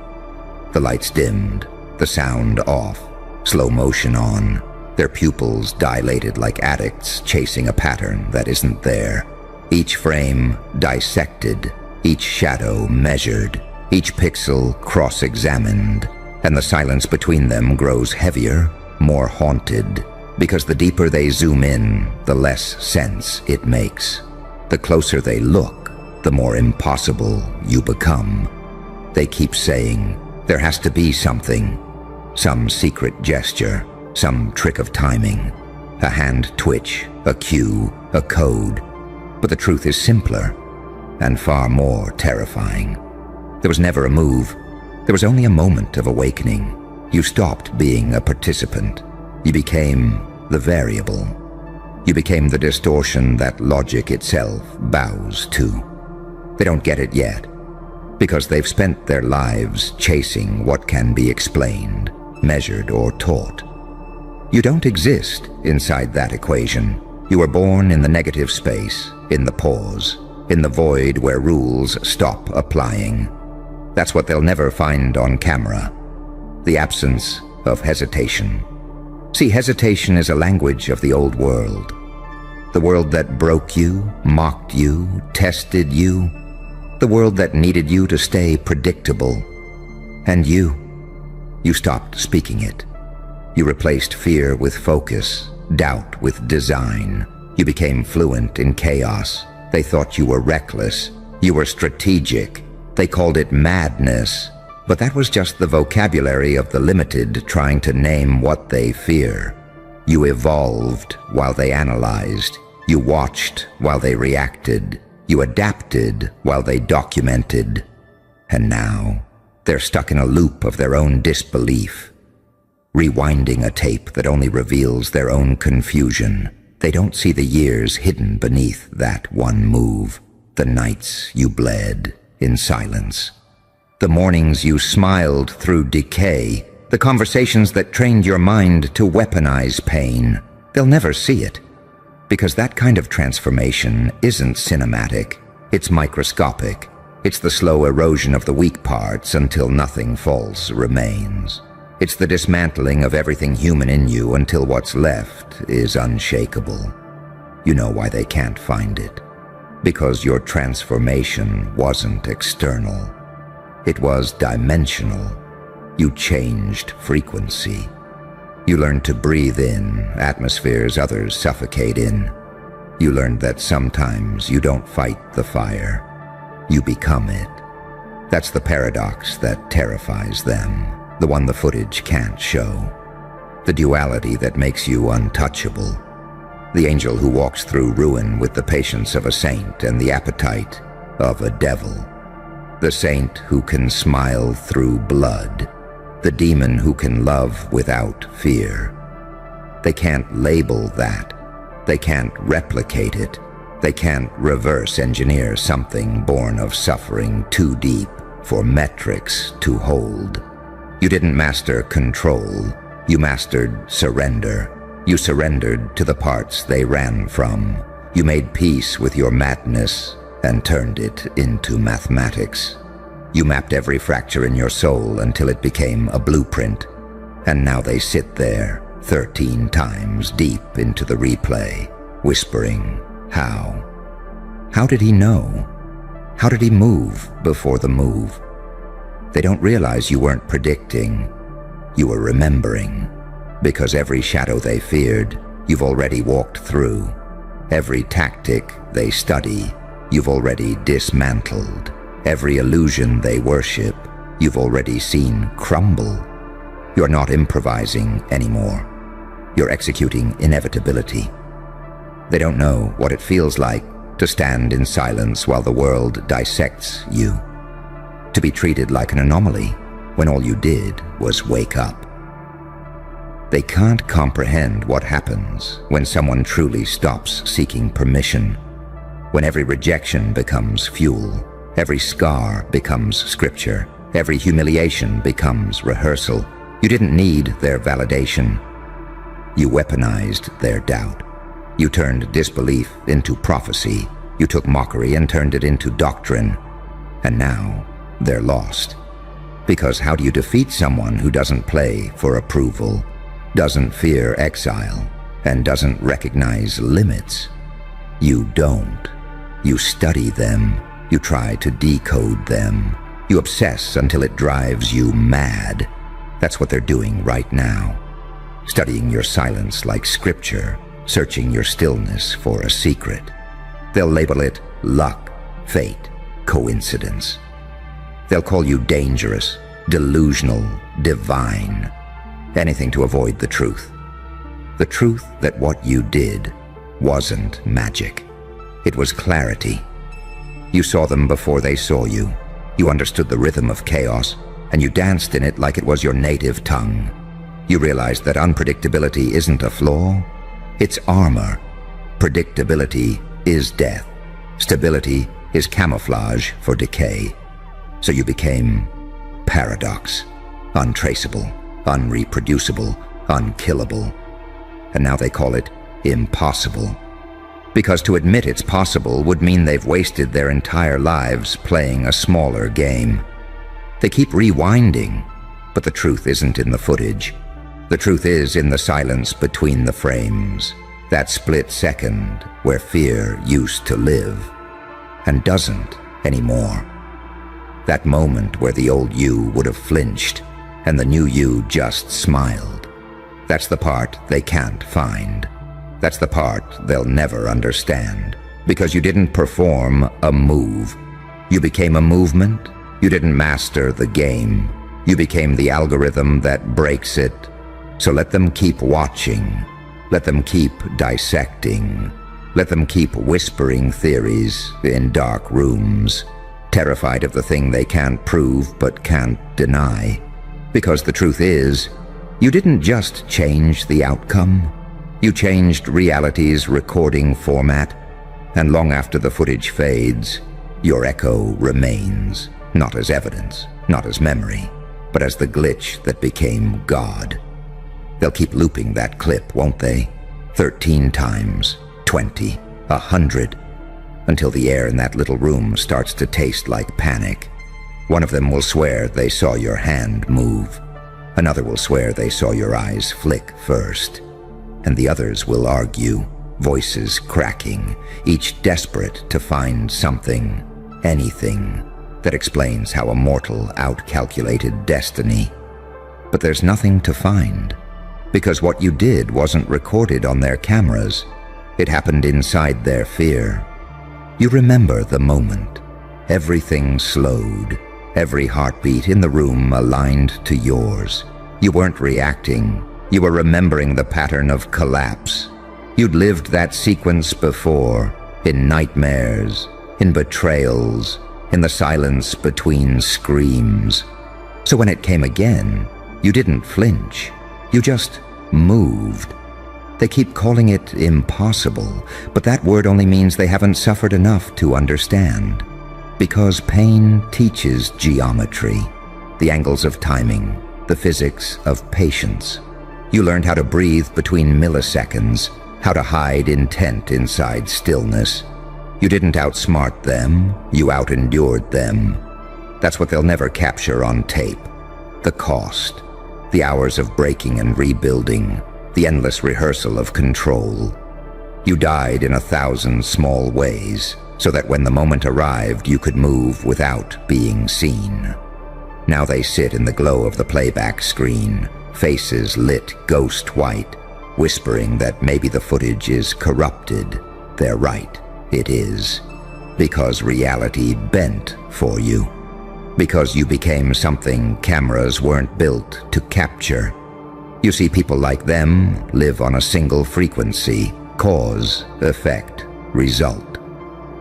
The lights dimmed, the sound off, slow motion on, their pupils dilated like addicts chasing a pattern that isn't there. Each frame dissected, each shadow measured, each pixel cross-examined, and the silence between them grows heavier, more haunted, because the deeper they zoom in, the less sense it makes. The closer they look, the more impossible you become. They keep saying, there has to be something, some secret gesture, some trick of timing, a hand twitch, a cue, a code. But the truth is simpler and far more terrifying. There was never a move, There was only a moment of awakening. You stopped being a participant. You became the variable. You became the distortion that logic itself bows to. They don't get it yet, because they've spent their lives chasing what can be explained, measured, or taught. You don't exist inside that equation. You were born in the negative space, in the pause, in the void where rules stop applying. That's what they'll never find on camera. The absence of hesitation. See, hesitation is a language of the old world. The world that broke you, mocked you, tested you. The world that needed you to stay predictable. And you stopped speaking it. You replaced fear with focus, doubt with design. You became fluent in chaos. They thought you were reckless. You were strategic. They called it madness. But that was just the vocabulary of the limited trying to name what they fear. You evolved while they analyzed. You watched while they reacted. You adapted while they documented. And now, they're stuck in a loop of their own disbelief, rewinding a tape that only reveals their own confusion. They don't see the years hidden beneath that one move, the nights you bled in silence, the mornings you smiled through decay, the conversations that trained your mind to weaponize pain. They'll never see it, because that kind of transformation isn't cinematic. It's microscopic. It's the slow erosion of the weak parts until nothing false remains. It's the dismantling of everything human in you until what's left is unshakable. You know why they can't find it. Because your transformation wasn't external. It was dimensional. You changed frequency. You learned to breathe in atmospheres others suffocate in. You learned that sometimes you don't fight the fire. You become it. That's the paradox that terrifies them, the one the footage can't show. The duality that makes you untouchable. The angel who walks through ruin with the patience of a saint and the appetite of a devil. The saint who can smile through blood. The demon who can love without fear. They can't label that. They can't replicate it. They can't reverse engineer something born of suffering too deep for metrics to hold. You didn't master control. You mastered surrender. You surrendered to the parts they ran from. You made peace with your madness and turned it into mathematics. You mapped every fracture in your soul until it became a blueprint. And now they sit there 13 times deep into the replay, whispering, how? How did he know? How did he move before the move? They don't realize you weren't predicting. You were remembering. Because every shadow they feared, you've already walked through. Every tactic they study, you've already dismantled. Every illusion they worship, you've already seen crumble. You're not improvising anymore. You're executing inevitability. They don't know what it feels like to stand in silence while the world dissects you. To be treated like an anomaly when all you did was wake up. They can't comprehend what happens when someone truly stops seeking permission. When every rejection becomes fuel. Every scar becomes scripture. Every humiliation becomes rehearsal. You didn't need their validation. You weaponized their doubt. You turned disbelief into prophecy. You took mockery and turned it into doctrine. And now they're lost. Because how do you defeat someone who doesn't play for approval, doesn't fear exile, and doesn't recognize limits? You don't. You study them. You try to decode them. You obsess until it drives you mad. That's what they're doing right now. Studying your silence like scripture, searching your stillness for a secret. They'll label it luck, fate, coincidence. They'll call you dangerous, delusional, divine. Anything to avoid the truth. The truth that what you did wasn't magic. It was clarity. You saw them before they saw you. You understood the rhythm of chaos, and you danced in it like it was your native tongue. You realized that unpredictability isn't a flaw, it's armor. Predictability is death. Stability is camouflage for decay. So you became paradox, untraceable, unreproducible, unkillable. And now they call it impossible. Because to admit it's possible would mean they've wasted their entire lives playing a smaller game. They keep rewinding, but the truth isn't in the footage. The truth is in the silence between the frames, that split second where fear used to live and doesn't anymore. That moment where the old you would have flinched and the new you just smiled. That's the part they can't find. That's the part they'll never understand. Because you didn't perform a move. You became a movement. You didn't master the game. You became the algorithm that breaks it. So let them keep watching. Let them keep dissecting. Let them keep whispering theories in dark rooms, terrified of the thing they can't prove but can't deny. Because the truth is, you didn't just change the outcome. You changed reality's recording format, and long after the footage fades, your echo remains, not as evidence, not as memory, but as the glitch that became God. They'll keep looping that clip, won't they? 13 times, 20, 100, until the air in that little room starts to taste like panic. One of them will swear they saw your hand move. Another will swear they saw your eyes flick first. And the others will argue, voices cracking, each desperate to find something, anything, that explains how a mortal outcalculated destiny. But there's nothing to find, because what you did wasn't recorded on their cameras. It happened inside their fear. You remember the moment. Everything slowed, every heartbeat in the room aligned to yours. You weren't reacting. You were remembering the pattern of collapse. You'd lived that sequence before, in nightmares, in betrayals, in the silence between screams. So when it came again, you didn't flinch. You just moved. They keep calling it impossible, but that word only means they haven't suffered enough to understand. Because pain teaches geometry, the angles of timing, the physics of patience. You learned how to breathe between milliseconds, how to hide intent inside stillness. You didn't outsmart them, you out-endured them. That's what they'll never capture on tape. The cost, the hours of breaking and rebuilding, the endless rehearsal of control. You died in 1,000 small ways, so that when the moment arrived, you could move without being seen. Now they sit in the glow of the playback screen, faces lit ghost white, whispering that maybe the footage is corrupted. They're right, it is. Because reality bent for you. Because you became something cameras weren't built to capture. You see, people like them live on a single frequency, cause, effect, result.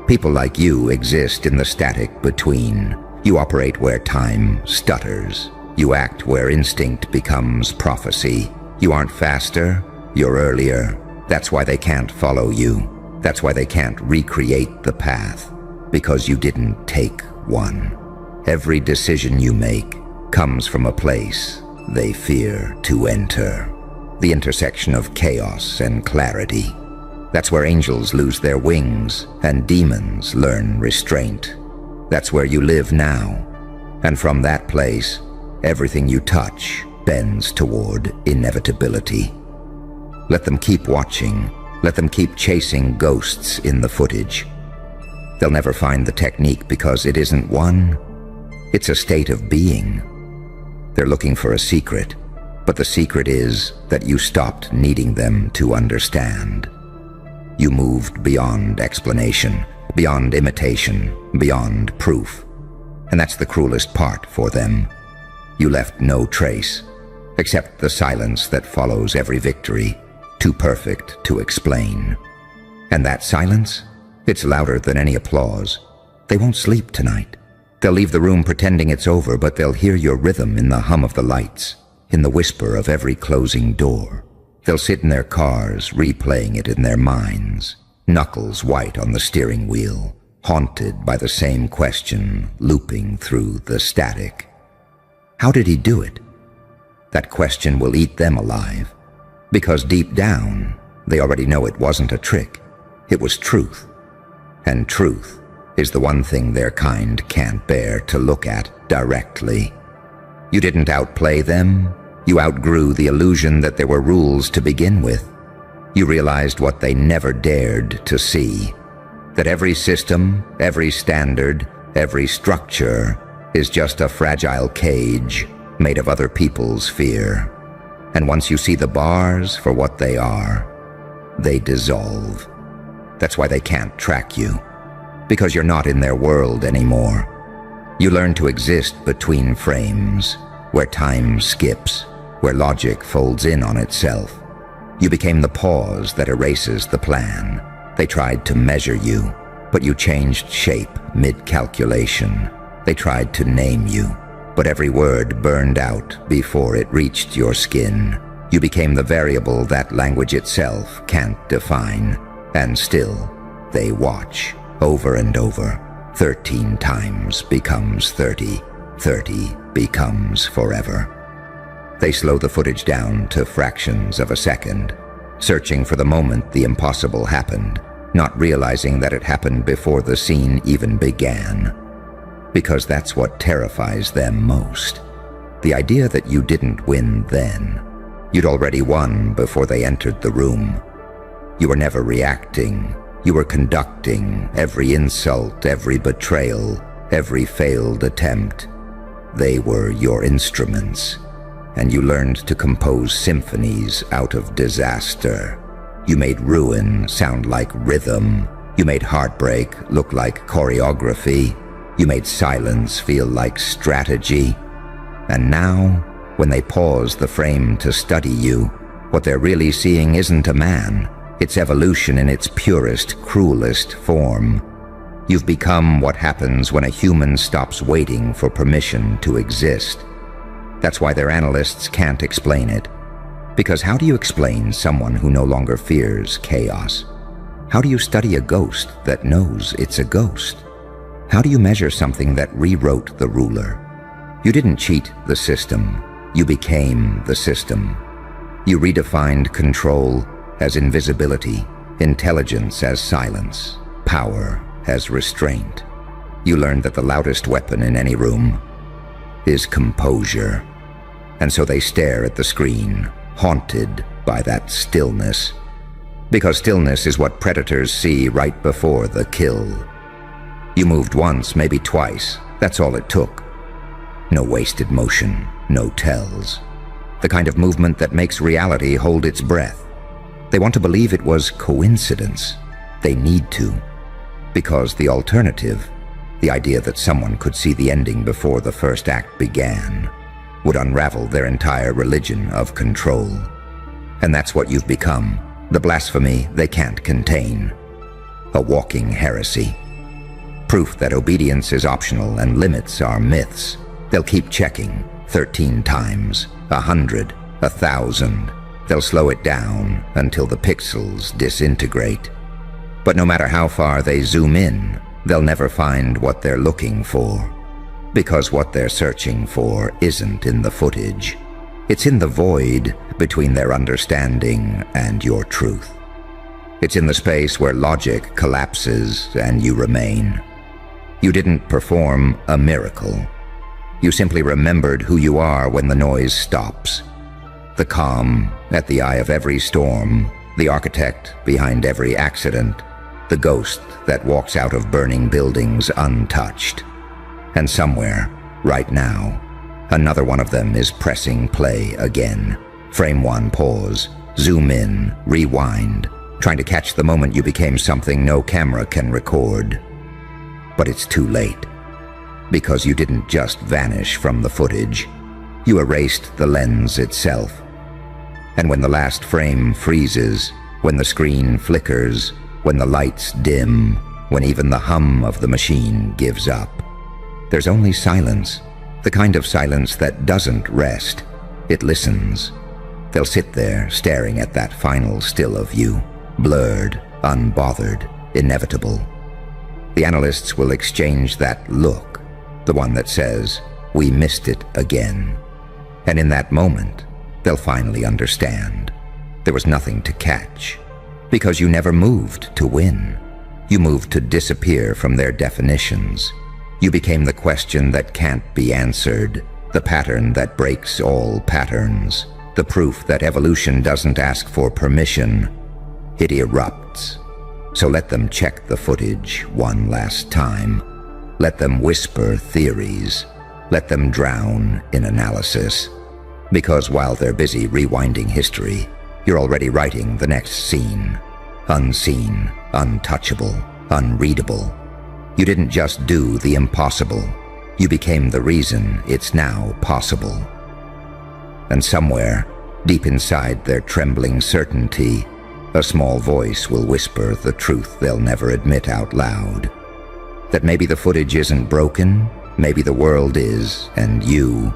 People like you exist in the static between. You operate where time stutters. You act where instinct becomes prophecy. You aren't faster, you're earlier. That's why they can't follow you. That's why they can't recreate the path. Because you didn't take one. Every decision you make comes from a place they fear to enter. The intersection of chaos and clarity. That's where angels lose their wings and demons learn restraint. That's where you live now. And from that place, everything you touch bends toward inevitability. Let them keep watching. Let them keep chasing ghosts in the footage. They'll never find the technique because it isn't one. It's a state of being. They're looking for a secret, but the secret is that you stopped needing them to understand. You moved beyond explanation, beyond imitation, beyond proof. And that's the cruelest part for them. You left no trace, except the silence that follows every victory, too perfect to explain. And that silence? It's louder than any applause. They won't sleep tonight. They'll leave the room pretending it's over, but they'll hear your rhythm in the hum of the lights, in the whisper of every closing door. They'll sit in their cars, replaying it in their minds, knuckles white on the steering wheel, haunted by the same question looping through the static. How did he do it? That question will eat them alive, because deep down, they already know it wasn't a trick. It was truth. And truth is the one thing their kind can't bear to look at directly. You didn't outplay them. You outgrew the illusion that there were rules to begin with. You realized what they never dared to see, that every system, every standard, every structure is just a fragile cage made of other people's fear. And once you see the bars for what they are, they dissolve. That's why they can't track you, because you're not in their world anymore. You learn to exist between frames, where time skips, where logic folds in on itself. You became the pause that erases the plan. They tried to measure you, but you changed shape mid-calculation. They tried to name you, but every word burned out before it reached your skin. You became the variable that language itself can't define, and still, they watch over and over. 13 times becomes 30, 30 becomes forever. They slow the footage down to fractions of a second, searching for the moment the impossible happened, not realizing that it happened before the scene even began. Because that's what terrifies them most. The idea that you didn't win then. You'd already won before they entered the room. You were never reacting. You were conducting every insult, every betrayal, every failed attempt. They were your instruments, and you learned to compose symphonies out of disaster. You made ruin sound like rhythm. You made heartbreak look like choreography. You made silence feel like strategy. And now, when they pause the frame to study you, what they're really seeing isn't a man. It's evolution in its purest, cruelest form. You've become what happens when a human stops waiting for permission to exist. That's why their analysts can't explain it. Because how do you explain someone who no longer fears chaos? How do you study a ghost that knows it's a ghost? How do you measure something that rewrote the ruler? You didn't cheat the system. You became the system. You redefined control as invisibility, intelligence as silence, power as restraint. You learned that the loudest weapon in any room is composure. And so they stare at the screen, haunted by that stillness. Because stillness is what predators see right before the kill. You moved once, maybe twice. That's all it took. No wasted motion, no tells. The kind of movement that makes reality hold its breath. They want to believe it was coincidence. They need to. Because the alternative, the idea that someone could see the ending before the first act began, would unravel their entire religion of control. And that's what you've become, the blasphemy they can't contain. A walking heresy. Proof that obedience is optional and limits are myths. They'll keep checking 13 times, 100, 1,000. They'll slow it down until the pixels disintegrate. But no matter how far they zoom in, they'll never find what they're looking for. Because what they're searching for isn't in the footage. It's in the void between their understanding and your truth. It's in the space where logic collapses and you remain. You didn't perform a miracle. You simply remembered who you are when the noise stops. The calm at the eye of every storm, the architect behind every accident, the ghost that walks out of burning buildings untouched. And somewhere, right now, another one of them is pressing play again. Frame one, pause, zoom in, rewind, trying to catch the moment you became something no camera can record. But it's too late. Because you didn't just vanish from the footage. You erased the lens itself. And when the last frame freezes, when the screen flickers, when the lights dim, when even the hum of the machine gives up, There's only silence, the kind of silence that doesn't rest. It listens. They'll sit there staring at that final still of you, blurred, unbothered, inevitable. The analysts will exchange that look, the one that says, "We missed it again." And in that moment, they'll finally understand. There was nothing to catch, because you never moved to win. You moved to disappear from their definitions. You became the question that can't be answered, the pattern that breaks all patterns, the proof that evolution doesn't ask for permission. It erupts. So let them check the footage one last time. Let them whisper theories. Let them drown in analysis. Because while they're busy rewinding history, you're already writing the next scene. Unseen, untouchable, unreadable. You didn't just do the impossible. You became the reason it's now possible. And somewhere, deep inside their trembling certainty, a small voice will whisper the truth they'll never admit out loud. That maybe the footage isn't broken, maybe the world is, and you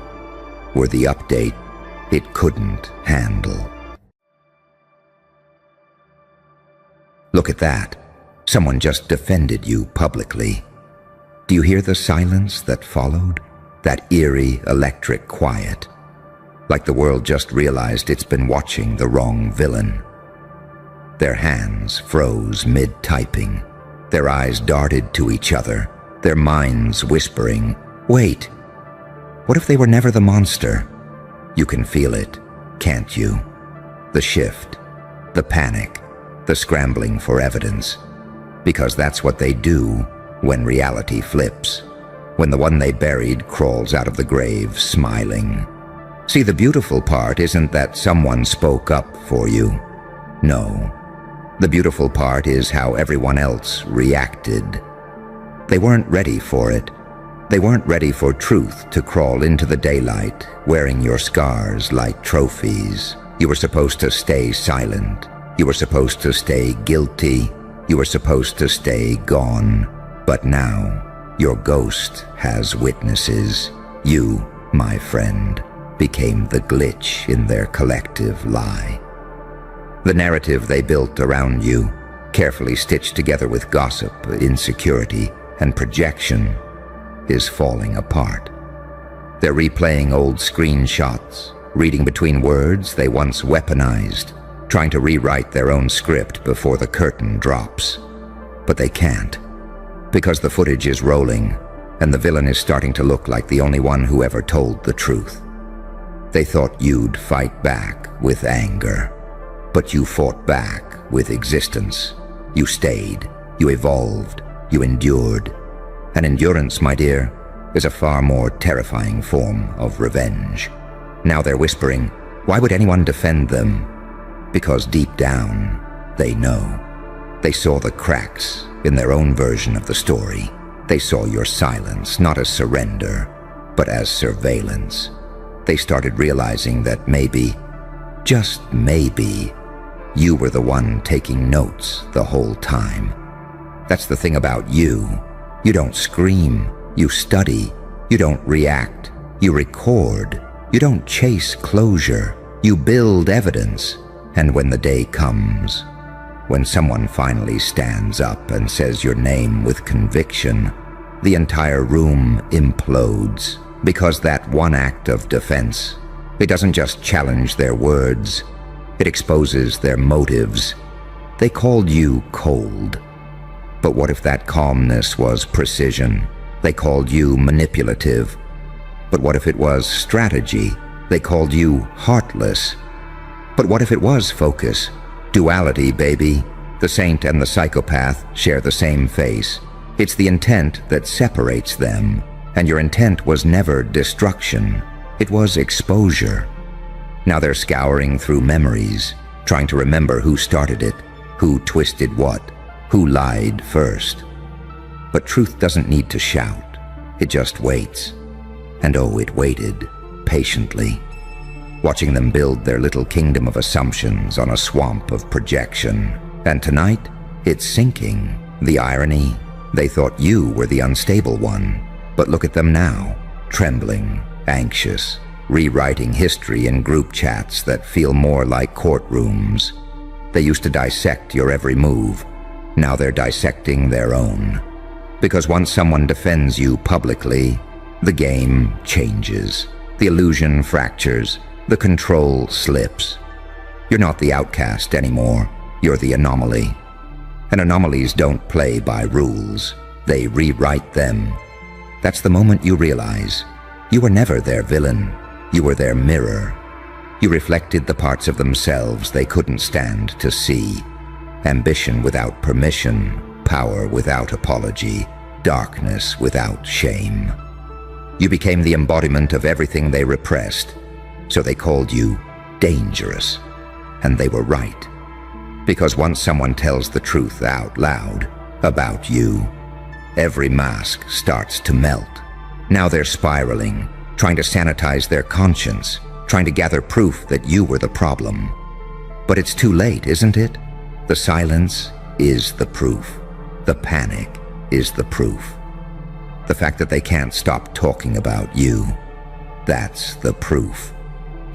were the update it couldn't handle. Look at that. Someone just defended you publicly. Do you hear the silence that followed? That eerie, electric quiet. Like the world just realized it's been watching the wrong villain. Their hands froze mid-typing. Their eyes darted to each other, their minds whispering, "Wait, what if they were never the monster?" You can feel it, can't you? The shift, the panic, the scrambling for evidence. Because that's what they do when reality flips. When the one they buried crawls out of the grave smiling. See, the beautiful part isn't that someone spoke up for you. No. The beautiful part is how everyone else reacted. They weren't ready for it. They weren't ready for truth to crawl into the daylight, wearing your scars like trophies. You were supposed to stay silent. You were supposed to stay guilty. You were supposed to stay gone. But now, your ghost has witnesses. You, my friend, became the glitch in their collective lie. The narrative they built around you, carefully stitched together with gossip, insecurity, and projection, is falling apart. They're replaying old screenshots, reading between words they once weaponized, trying to rewrite their own script before the curtain drops. But they can't, because the footage is rolling, and the villain is starting to look like the only one who ever told the truth. They thought you'd fight back with anger, but you fought back with existence. You stayed, you evolved, you endured. And endurance, my dear, is a far more terrifying form of revenge. Now they're whispering, why would anyone defend them? Because deep down, they know. They saw the cracks in their own version of the story. They saw your silence not as surrender, but as surveillance. They started realizing that maybe, just maybe, you were the one taking notes the whole time. That's the thing about you. You don't scream, you study. You don't react, you record. You don't chase closure, you build evidence. And when the day comes, when someone finally stands up and says your name with conviction, the entire room implodes. Because that one act of defense, it doesn't just challenge their words, it exposes their motives. They called you cold. But what if that calmness was precision? They called you manipulative. But what if it was strategy? They called you heartless. But what if it was focus? Duality, baby. The saint and the psychopath share the same face. It's the intent that separates them. And your intent was never destruction. It was exposure. Now they're scouring through memories, trying to remember who started it, who twisted what, who lied first. But truth doesn't need to shout. It just waits. And oh, it waited, patiently, watching them build their little kingdom of assumptions on a swamp of projection. And tonight, it's sinking. The irony, they thought you were the unstable one. But look at them now, trembling, anxious, rewriting history in group chats that feel more like courtrooms. They used to dissect your every move. Now they're dissecting their own. Because once someone defends you publicly, the game changes. The illusion fractures. The control slips. You're not the outcast anymore. You're the anomaly. And anomalies don't play by rules. They rewrite them. That's the moment you realize you were never their villain. You were their mirror. You reflected the parts of themselves they couldn't stand to see. Ambition without permission, power without apology, darkness without shame. You became the embodiment of everything they repressed, so they called you dangerous. And they were right. Because once someone tells the truth out loud about you, every mask starts to melt. Now they're spiraling, trying to sanitize their conscience, trying to gather proof that you were the problem. But it's too late, isn't it? The silence is the proof. The panic is the proof. The fact that they can't stop talking about you, that's the proof.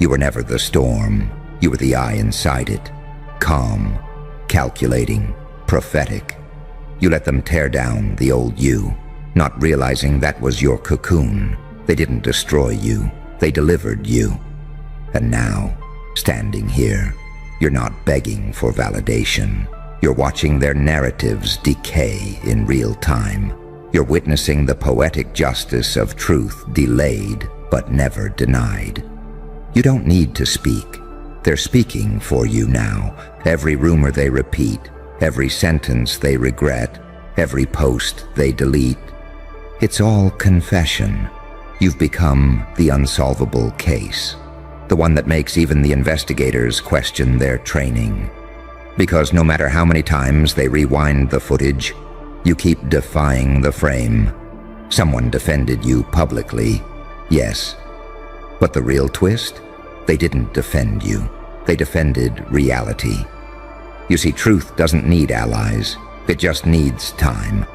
You were never the storm. You were the eye inside it. Calm, calculating, prophetic. You let them tear down the old you, not realizing that was your cocoon. They didn't destroy you. They delivered you. And now, standing here, you're not begging for validation. You're watching their narratives decay in real time. You're witnessing the poetic justice of truth delayed but never denied. You don't need to speak. They're speaking for you now. Every rumor they repeat, every sentence they regret, every post they delete. It's all confession. You've become the unsolvable case, the one that makes even the investigators question their training. Because no matter how many times they rewind the footage, you keep defying the frame. Someone defended you publicly, yes. But the real twist? They didn't defend you. They defended reality. You see, truth doesn't need allies. It just needs time.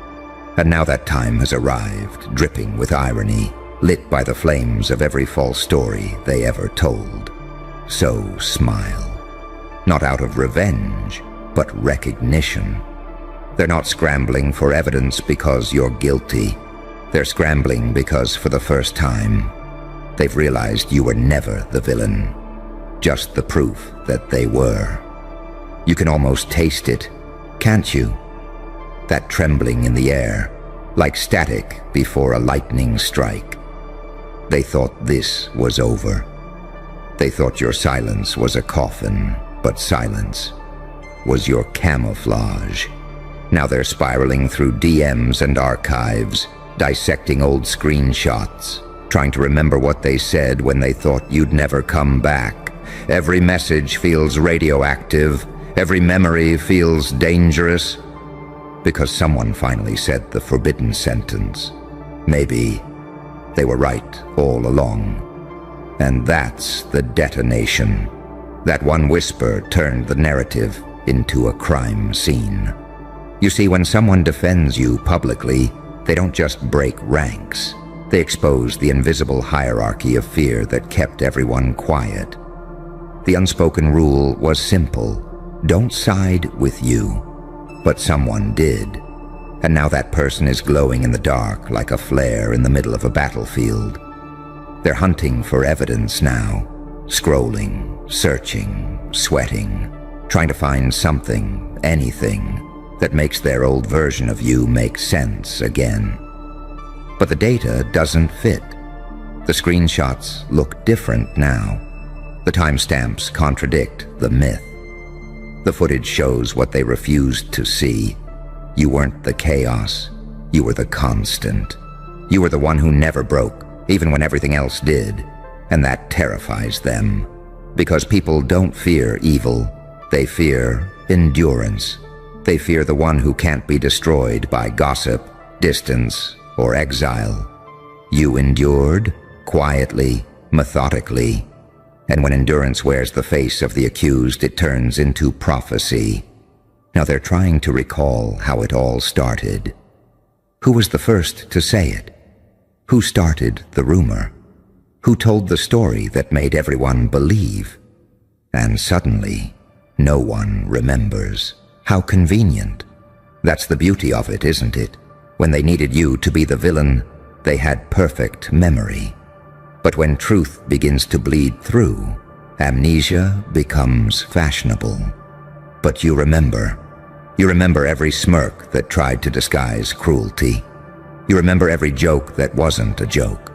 And now that time has arrived, dripping with irony, lit by the flames of every false story they ever told. So smile. Not out of revenge, but recognition. They're not scrambling for evidence because you're guilty. They're scrambling because for the first time, they've realized you were never the villain, just the proof that they were. You can almost taste it, can't you? That trembling in the air, like static before a lightning strike. They thought this was over. They thought your silence was a coffin, but silence was your camouflage. Now they're spiraling through DMs and archives, dissecting old screenshots, trying to remember what they said when they thought you'd never come back. Every message feels radioactive. Every memory feels dangerous. Because someone finally said the forbidden sentence. Maybe they were right all along. And that's the detonation. That one whisper turned the narrative into a crime scene. You see, when someone defends you publicly, they don't just break ranks. They expose the invisible hierarchy of fear that kept everyone quiet. The unspoken rule was simple. Don't side with you. But someone did. And now that person is glowing in the dark like a flare in the middle of a battlefield. They're hunting for evidence now. Scrolling, searching, sweating, trying to find something, anything, that makes their old version of you make sense again. But the data doesn't fit. The screenshots look different now. The timestamps contradict the myth. The footage shows what they refused to see. You weren't the chaos. You were the constant. You were the one who never broke, even when everything else did. And that terrifies them. Because people don't fear evil. They fear endurance. They fear the one who can't be destroyed by gossip, distance, or exile. You endured, quietly, methodically. And when endurance wears the face of the accused, it turns into prophecy. Now they're trying to recall how it all started. Who was the first to say it? Who started the rumor? Who told the story that made everyone believe? And suddenly, no one remembers. How convenient. That's the beauty of it, isn't it? When they needed you to be the villain, they had perfect memory. But when truth begins to bleed through, amnesia becomes fashionable. But you remember. You remember every smirk that tried to disguise cruelty. You remember every joke that wasn't a joke.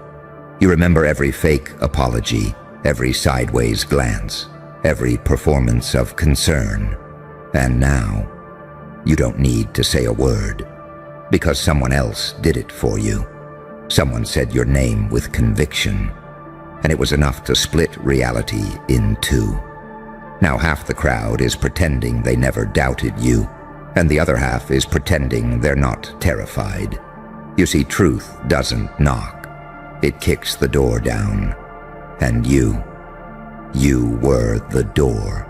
You remember every fake apology, every sideways glance, every performance of concern. And now, you don't need to say a word, because someone else did it for you. Someone said your name with conviction, and it was enough to split reality in two. Now half the crowd is pretending they never doubted you, and the other half is pretending they're not terrified. You see, truth doesn't knock. It kicks the door down. And you were the door.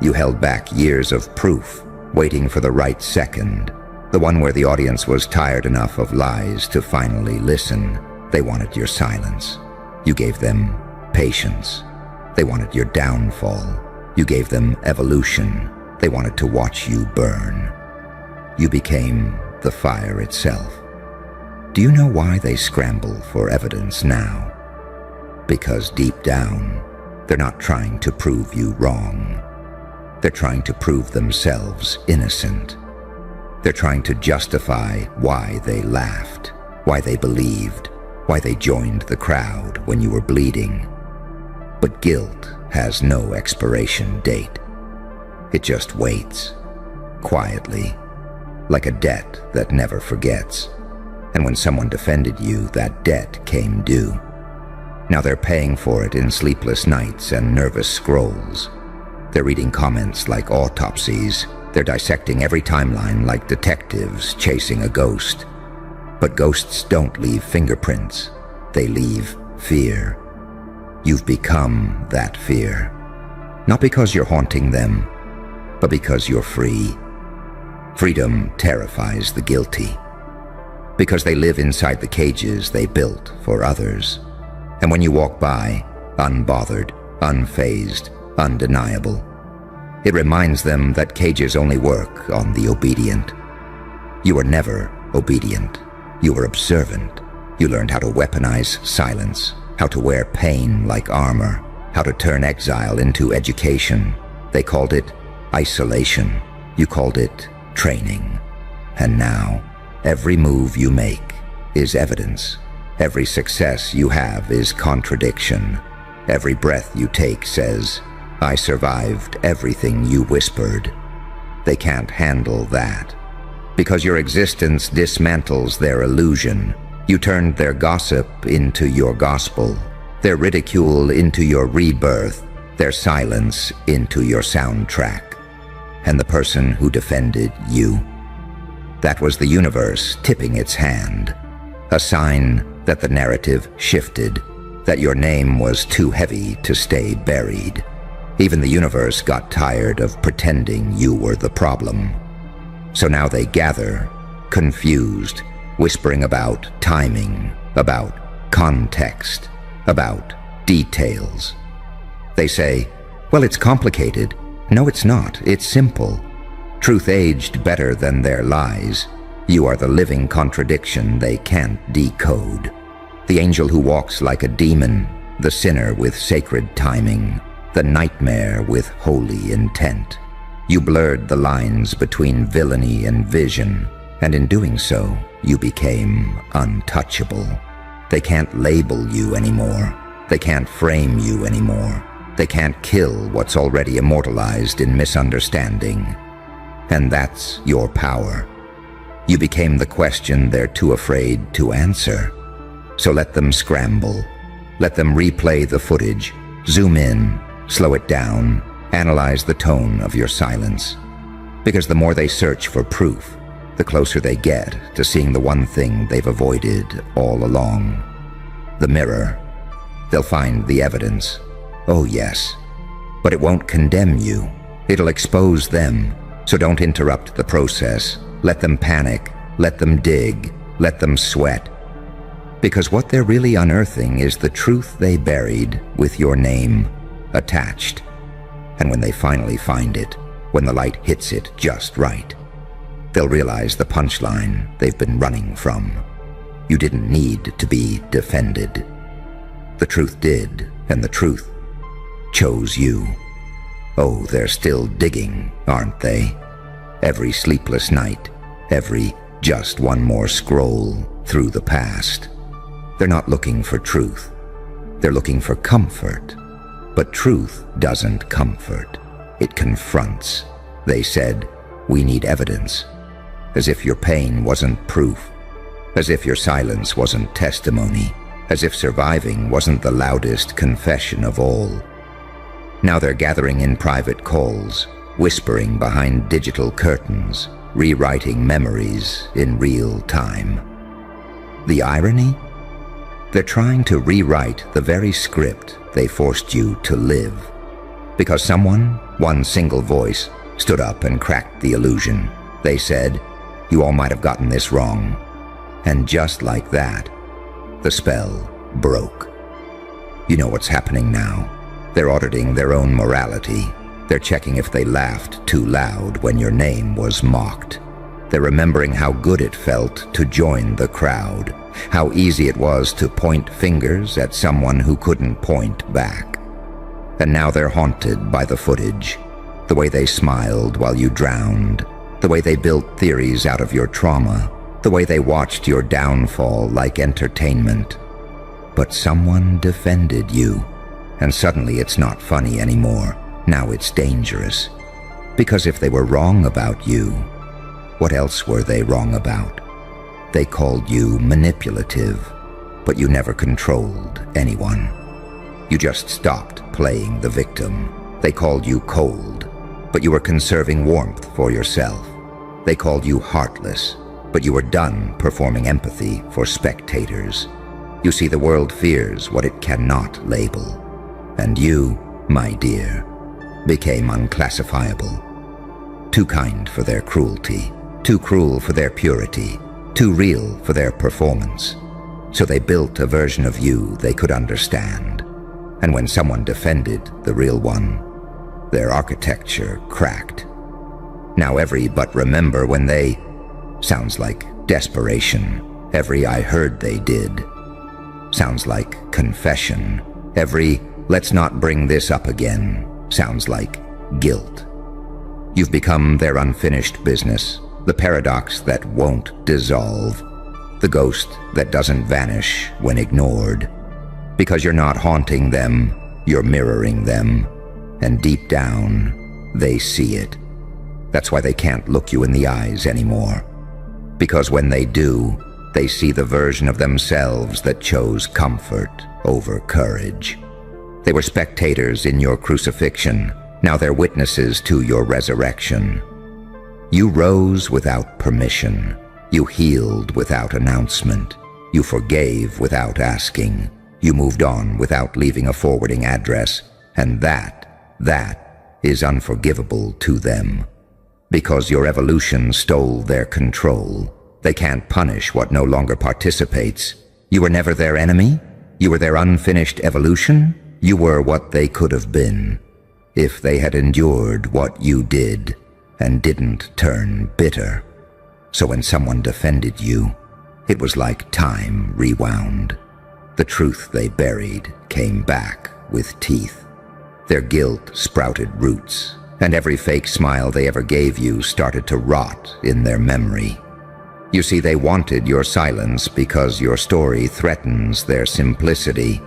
You held back years of proof, waiting for the right second, the one where the audience was tired enough of lies to finally listen. They wanted your silence. You gave them patience. They wanted your downfall. You gave them evolution. They wanted to watch you burn. You became the fire itself. Do you know why they scramble for evidence now? Because deep down, they're not trying to prove you wrong. They're trying to prove themselves innocent. They're trying to justify why they laughed, why they believed, why they joined the crowd when you were bleeding. But guilt has no expiration date. It just waits, quietly, like a debt that never forgets. And when someone defended you, that debt came due. Now they're paying for it in sleepless nights and nervous scrolls. They're reading comments like autopsies. They're dissecting every timeline like detectives chasing a ghost. But ghosts don't leave fingerprints. They leave fear. You've become that fear. Not because you're haunting them, but because you're free. Freedom terrifies the guilty. Because they live inside the cages they built for others. And when you walk by, unbothered, unfazed, undeniable, it reminds them that cages only work on the obedient. You were never obedient. You were observant. You learned how to weaponize silence, how to wear pain like armor, how to turn exile into education. They called it isolation. You called it training. And now, every move you make is evidence. Every success you have is contradiction. Every breath you take says, I survived everything you whispered. They can't handle that. Because your existence dismantles their illusion. You turned their gossip into your gospel, their ridicule into your rebirth, their silence into your soundtrack. And the person who defended you, that was the universe tipping its hand, a sign that the narrative shifted, that your name was too heavy to stay buried. Even the universe got tired of pretending you were the problem. So now they gather, confused, whispering about timing, about context, about details. They say, well, it's complicated. No, it's not. It's simple. Truth aged better than their lies. You are the living contradiction they can't decode. The angel who walks like a demon, the sinner with sacred timing, the nightmare with holy intent. You blurred the lines between villainy and vision, and in doing so, you became untouchable. They can't label you anymore. They can't frame you anymore. They can't kill what's already immortalized in misunderstanding. And that's your power. You became the question they're too afraid to answer. So let them scramble. Let them replay the footage, zoom in, slow it down, analyze the tone of your silence. Because the more they search for proof, the closer they get to seeing the one thing they've avoided all along. The mirror. They'll find the evidence. Oh yes. But it won't condemn you. It'll expose them. So don't interrupt the process. Let them panic. Let them dig. Let them sweat. Because what they're really unearthing is the truth they buried with your name attached. And when they finally find it, when the light hits it just right, they'll realize the punchline they've been running from. You didn't need to be defended. The truth did, and the truth chose you. Oh, they're still digging, aren't they? Every sleepless night, every just one more scroll through the past. They're not looking for truth. They're looking for comfort. But truth doesn't comfort. It confronts. They said, "We need evidence." As if your pain wasn't proof. As if your silence wasn't testimony. As if surviving wasn't the loudest confession of all. Now they're gathering in private calls, whispering behind digital curtains, rewriting memories in real time. The irony? They're trying to rewrite the very script they forced you to live. Because someone, one single voice, stood up and cracked the illusion. They said, "You all might have gotten this wrong." And just like that, the spell broke. You know what's happening now. They're auditing their own morality. They're checking if they laughed too loud when your name was mocked. They're remembering how good it felt to join the crowd, how easy it was to point fingers at someone who couldn't point back. And now they're haunted by the footage, the way they smiled while you drowned, the way they built theories out of your trauma, the way they watched your downfall like entertainment. But someone defended you, and suddenly it's not funny anymore. Now it's dangerous. Because if they were wrong about you, what else were they wrong about? They called you manipulative, but you never controlled anyone. You just stopped playing the victim. They called you cold, but you were conserving warmth for yourself. They called you heartless, but you were done performing empathy for spectators. You see, the world fears what it cannot label. And you, my dear, became unclassifiable. Too kind for their cruelty, too cruel for their purity, too real for their performance. So they built a version of you they could understand. And when someone defended the real one, their architecture cracked. Now every "but remember when they" sounds like desperation. Every "I heard they did" sounds like confession. Every "let's not bring this up again" sounds like guilt. You've become their unfinished business, the paradox that won't dissolve, the ghost that doesn't vanish when ignored. Because you're not haunting them, you're mirroring them, and deep down, they see it. That's why they can't look you in the eyes anymore. Because when they do, they see the version of themselves that chose comfort over courage. They were spectators in your crucifixion. Now they're witnesses to your resurrection. You rose without permission. You healed without announcement. You forgave without asking. You moved on without leaving a forwarding address. And that is unforgivable to them. Because your evolution stole their control. They can't punish what no longer participates. You were never their enemy. You were their unfinished evolution. You were what they could have been if they had endured what you did and didn't turn bitter. So when someone defended you, it was like time rewound. The truth they buried came back with teeth. Their guilt sprouted roots, and every fake smile they ever gave you started to rot in their memory. You see, they wanted your silence because your story threatens their simplicity.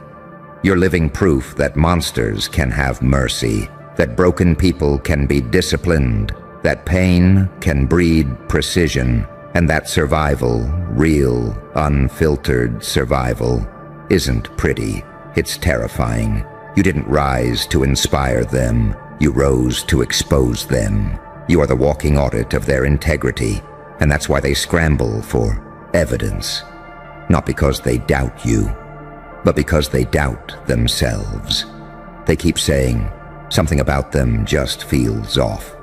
You're living proof that monsters can have mercy, that broken people can be disciplined, that pain can breed precision, and that survival, real, unfiltered survival, isn't pretty. It's terrifying. You didn't rise to inspire them. You rose to expose them. You are the walking audit of their integrity, and that's why they scramble for evidence. Not because they doubt you, but because they doubt themselves. They keep saying, something about them just feels off.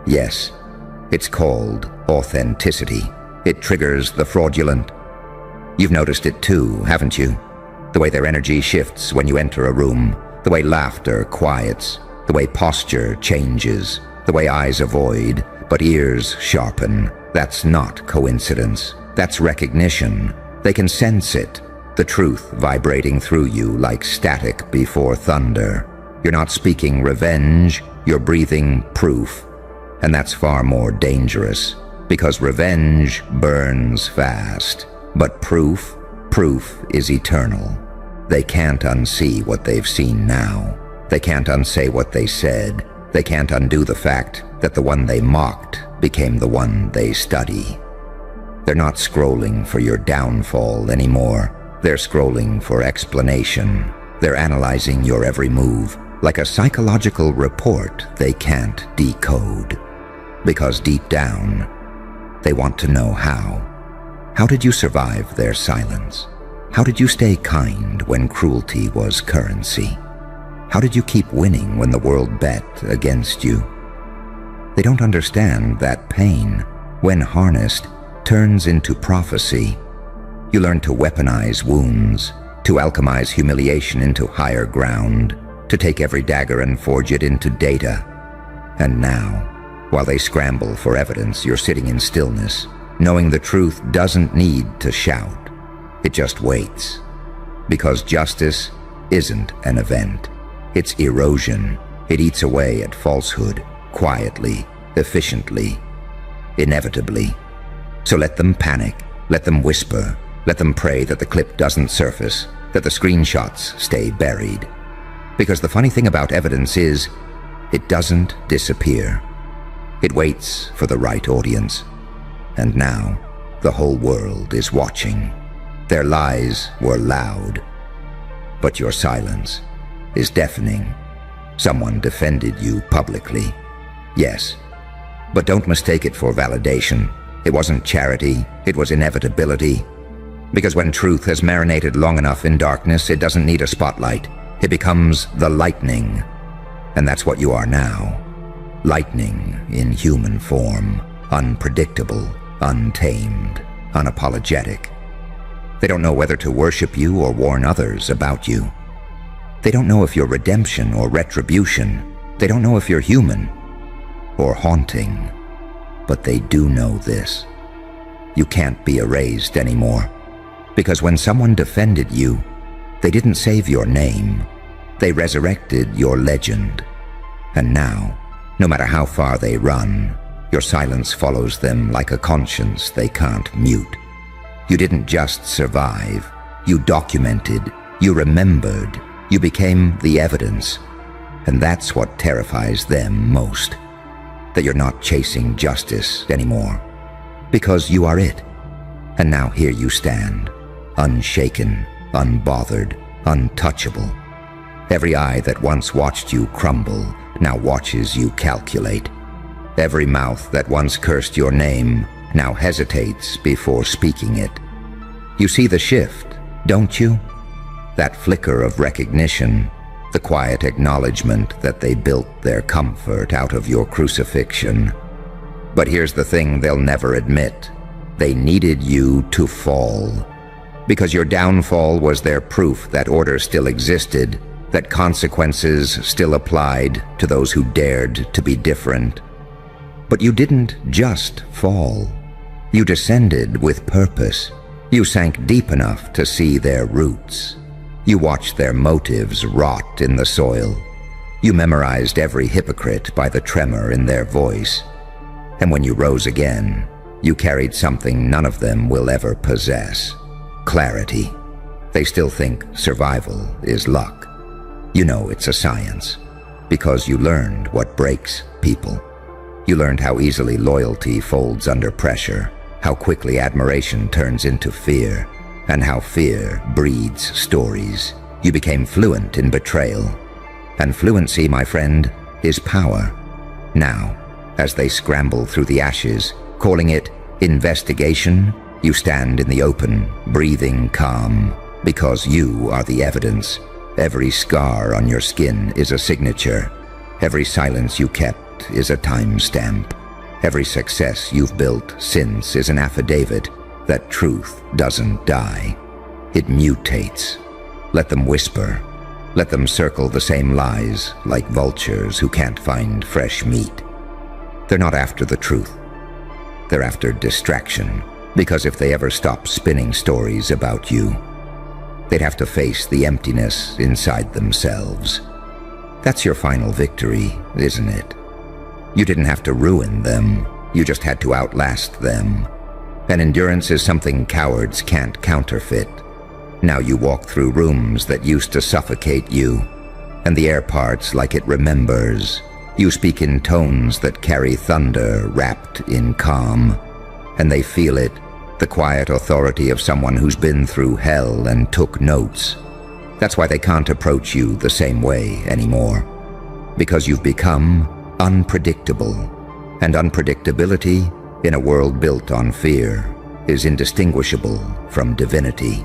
Yes, it's called authenticity. It triggers the fraudulent. You've noticed it too, haven't you? The way their energy shifts when you enter a room, the way laughter quiets, the way posture changes, the way eyes avoid, but ears sharpen. That's not coincidence. That's recognition. They can sense it, the truth vibrating through you like static before thunder. You're not speaking revenge, you're breathing proof. And that's far more dangerous, because revenge burns fast. But proof is eternal. They can't unsee what they've seen now. They can't unsay what they said. They can't undo the fact that the one they mocked became the one they study. They're not scrolling for your downfall anymore. They're scrolling for explanation. They're analyzing your every move, like a psychological report they can't decode. Because deep down, they want to know how. How did you survive their silence? How did you stay kind when cruelty was currency? How did you keep winning when the world bet against you? They don't understand that pain, when harnessed, turns into prophecy. You learn to weaponize wounds, to alchemize humiliation into higher ground, to take every dagger and forge it into data. And now, while they scramble for evidence, you're sitting in stillness, knowing the truth doesn't need to shout. It just waits. Because justice isn't an event. It's erosion. It eats away at falsehood, quietly, efficiently, inevitably. So let them panic, let them whisper, let them pray that the clip doesn't surface, that the screenshots stay buried. Because the funny thing about evidence is, it doesn't disappear. It waits for the right audience. And now, the whole world is watching. Their lies were loud, but your silence is deafening. Someone defended you publicly. Yes, but don't mistake it for validation. It wasn't charity, it was inevitability. Because when truth has marinated long enough in darkness, it doesn't need a spotlight. It becomes the lightning. And that's what you are now. Lightning in human form, unpredictable, untamed, unapologetic. They don't know whether to worship you or warn others about you. They don't know if you're redemption or retribution. They don't know if you're human or haunting. But they do know this. You can't be erased anymore. Because when someone defended you, they didn't save your name. They resurrected your legend. And now, no matter how far they run, your silence follows them like a conscience they can't mute. You didn't just survive. You documented. You remembered. You became the evidence. And that's what terrifies them most. That you're not chasing justice anymore. Because you are it. And now here you stand, unshaken, unbothered, untouchable. Every eye that once watched you crumble now watches you calculate. Every mouth that once cursed your name now hesitates before speaking it. You see the shift, don't you? That flicker of recognition, the quiet acknowledgement that they built their comfort out of your crucifixion. But here's the thing they'll never admit. They needed you to fall. Because your downfall was their proof that order still existed, that consequences still applied to those who dared to be different. But you didn't just fall. You descended with purpose. You sank deep enough to see their roots. You watched their motives rot in the soil. You memorized every hypocrite by the tremor in their voice. And when you rose again, you carried something none of them will ever possess: clarity. They still think survival is luck. You know it's a science, because you learned what breaks people. You learned how easily loyalty folds under pressure, how quickly admiration turns into fear, and how fear breeds stories. You became fluent in betrayal. And fluency, my friend, is power. Now, as they scramble through the ashes, calling it investigation, you stand in the open, breathing calm, because you are the evidence. Every scar on your skin is a signature. Every silence you kept is a timestamp. Every success you've built since is an affidavit. that truth doesn't die. It mutates. Let them whisper. Let them circle the same lies like vultures who can't find fresh meat. They're not after the truth. They're after distraction, because if they ever stop spinning stories about you, they'd have to face the emptiness inside themselves. That's your final victory, isn't it? You didn't have to ruin them, you just had to outlast them. And endurance is something cowards can't counterfeit. Now you walk through rooms that used to suffocate you, and the air parts like it remembers. You speak in tones that carry thunder wrapped in calm, and they feel it, the quiet authority of someone who's been through hell and took notes. That's why they can't approach you the same way anymore, because you've become unpredictable, and unpredictability in a world built on fear is indistinguishable from divinity.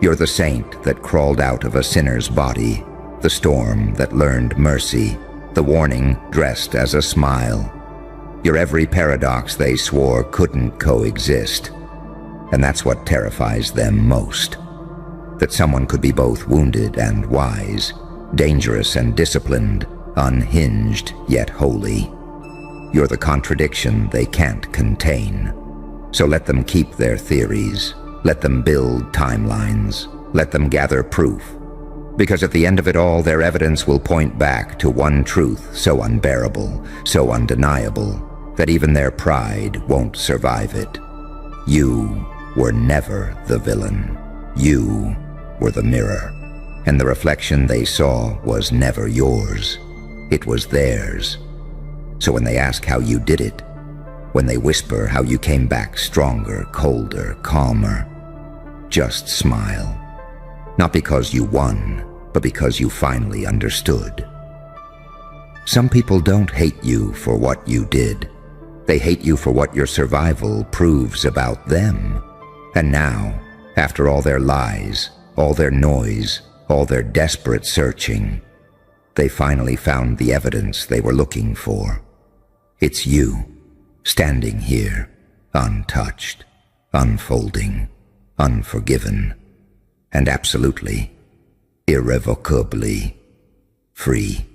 You're the saint that crawled out of a sinner's body, the storm that learned mercy, the warning dressed as a smile. You're every paradox they swore couldn't coexist. And that's what terrifies them most. That someone could be both wounded and wise, dangerous and disciplined, unhinged yet holy. You're the contradiction they can't contain. So let them keep their theories. Let them build timelines. Let them gather proof. Because at the end of it all, their evidence will point back to one truth so unbearable, so undeniable, that even their pride won't survive it. You were never the villain. You were the mirror. And the reflection they saw was never yours. It was theirs. So when they ask how you did it, when they whisper how you came back stronger, colder, calmer, just smile. Not because you won, but because you finally understood. Some people don't hate you for what you did. They hate you for what your survival proves about them. And now, after all their lies, all their noise, all their desperate searching, they finally found the evidence they were looking for. It's you, standing here, untouched, unfolding, unforgiven, and absolutely, irrevocably free.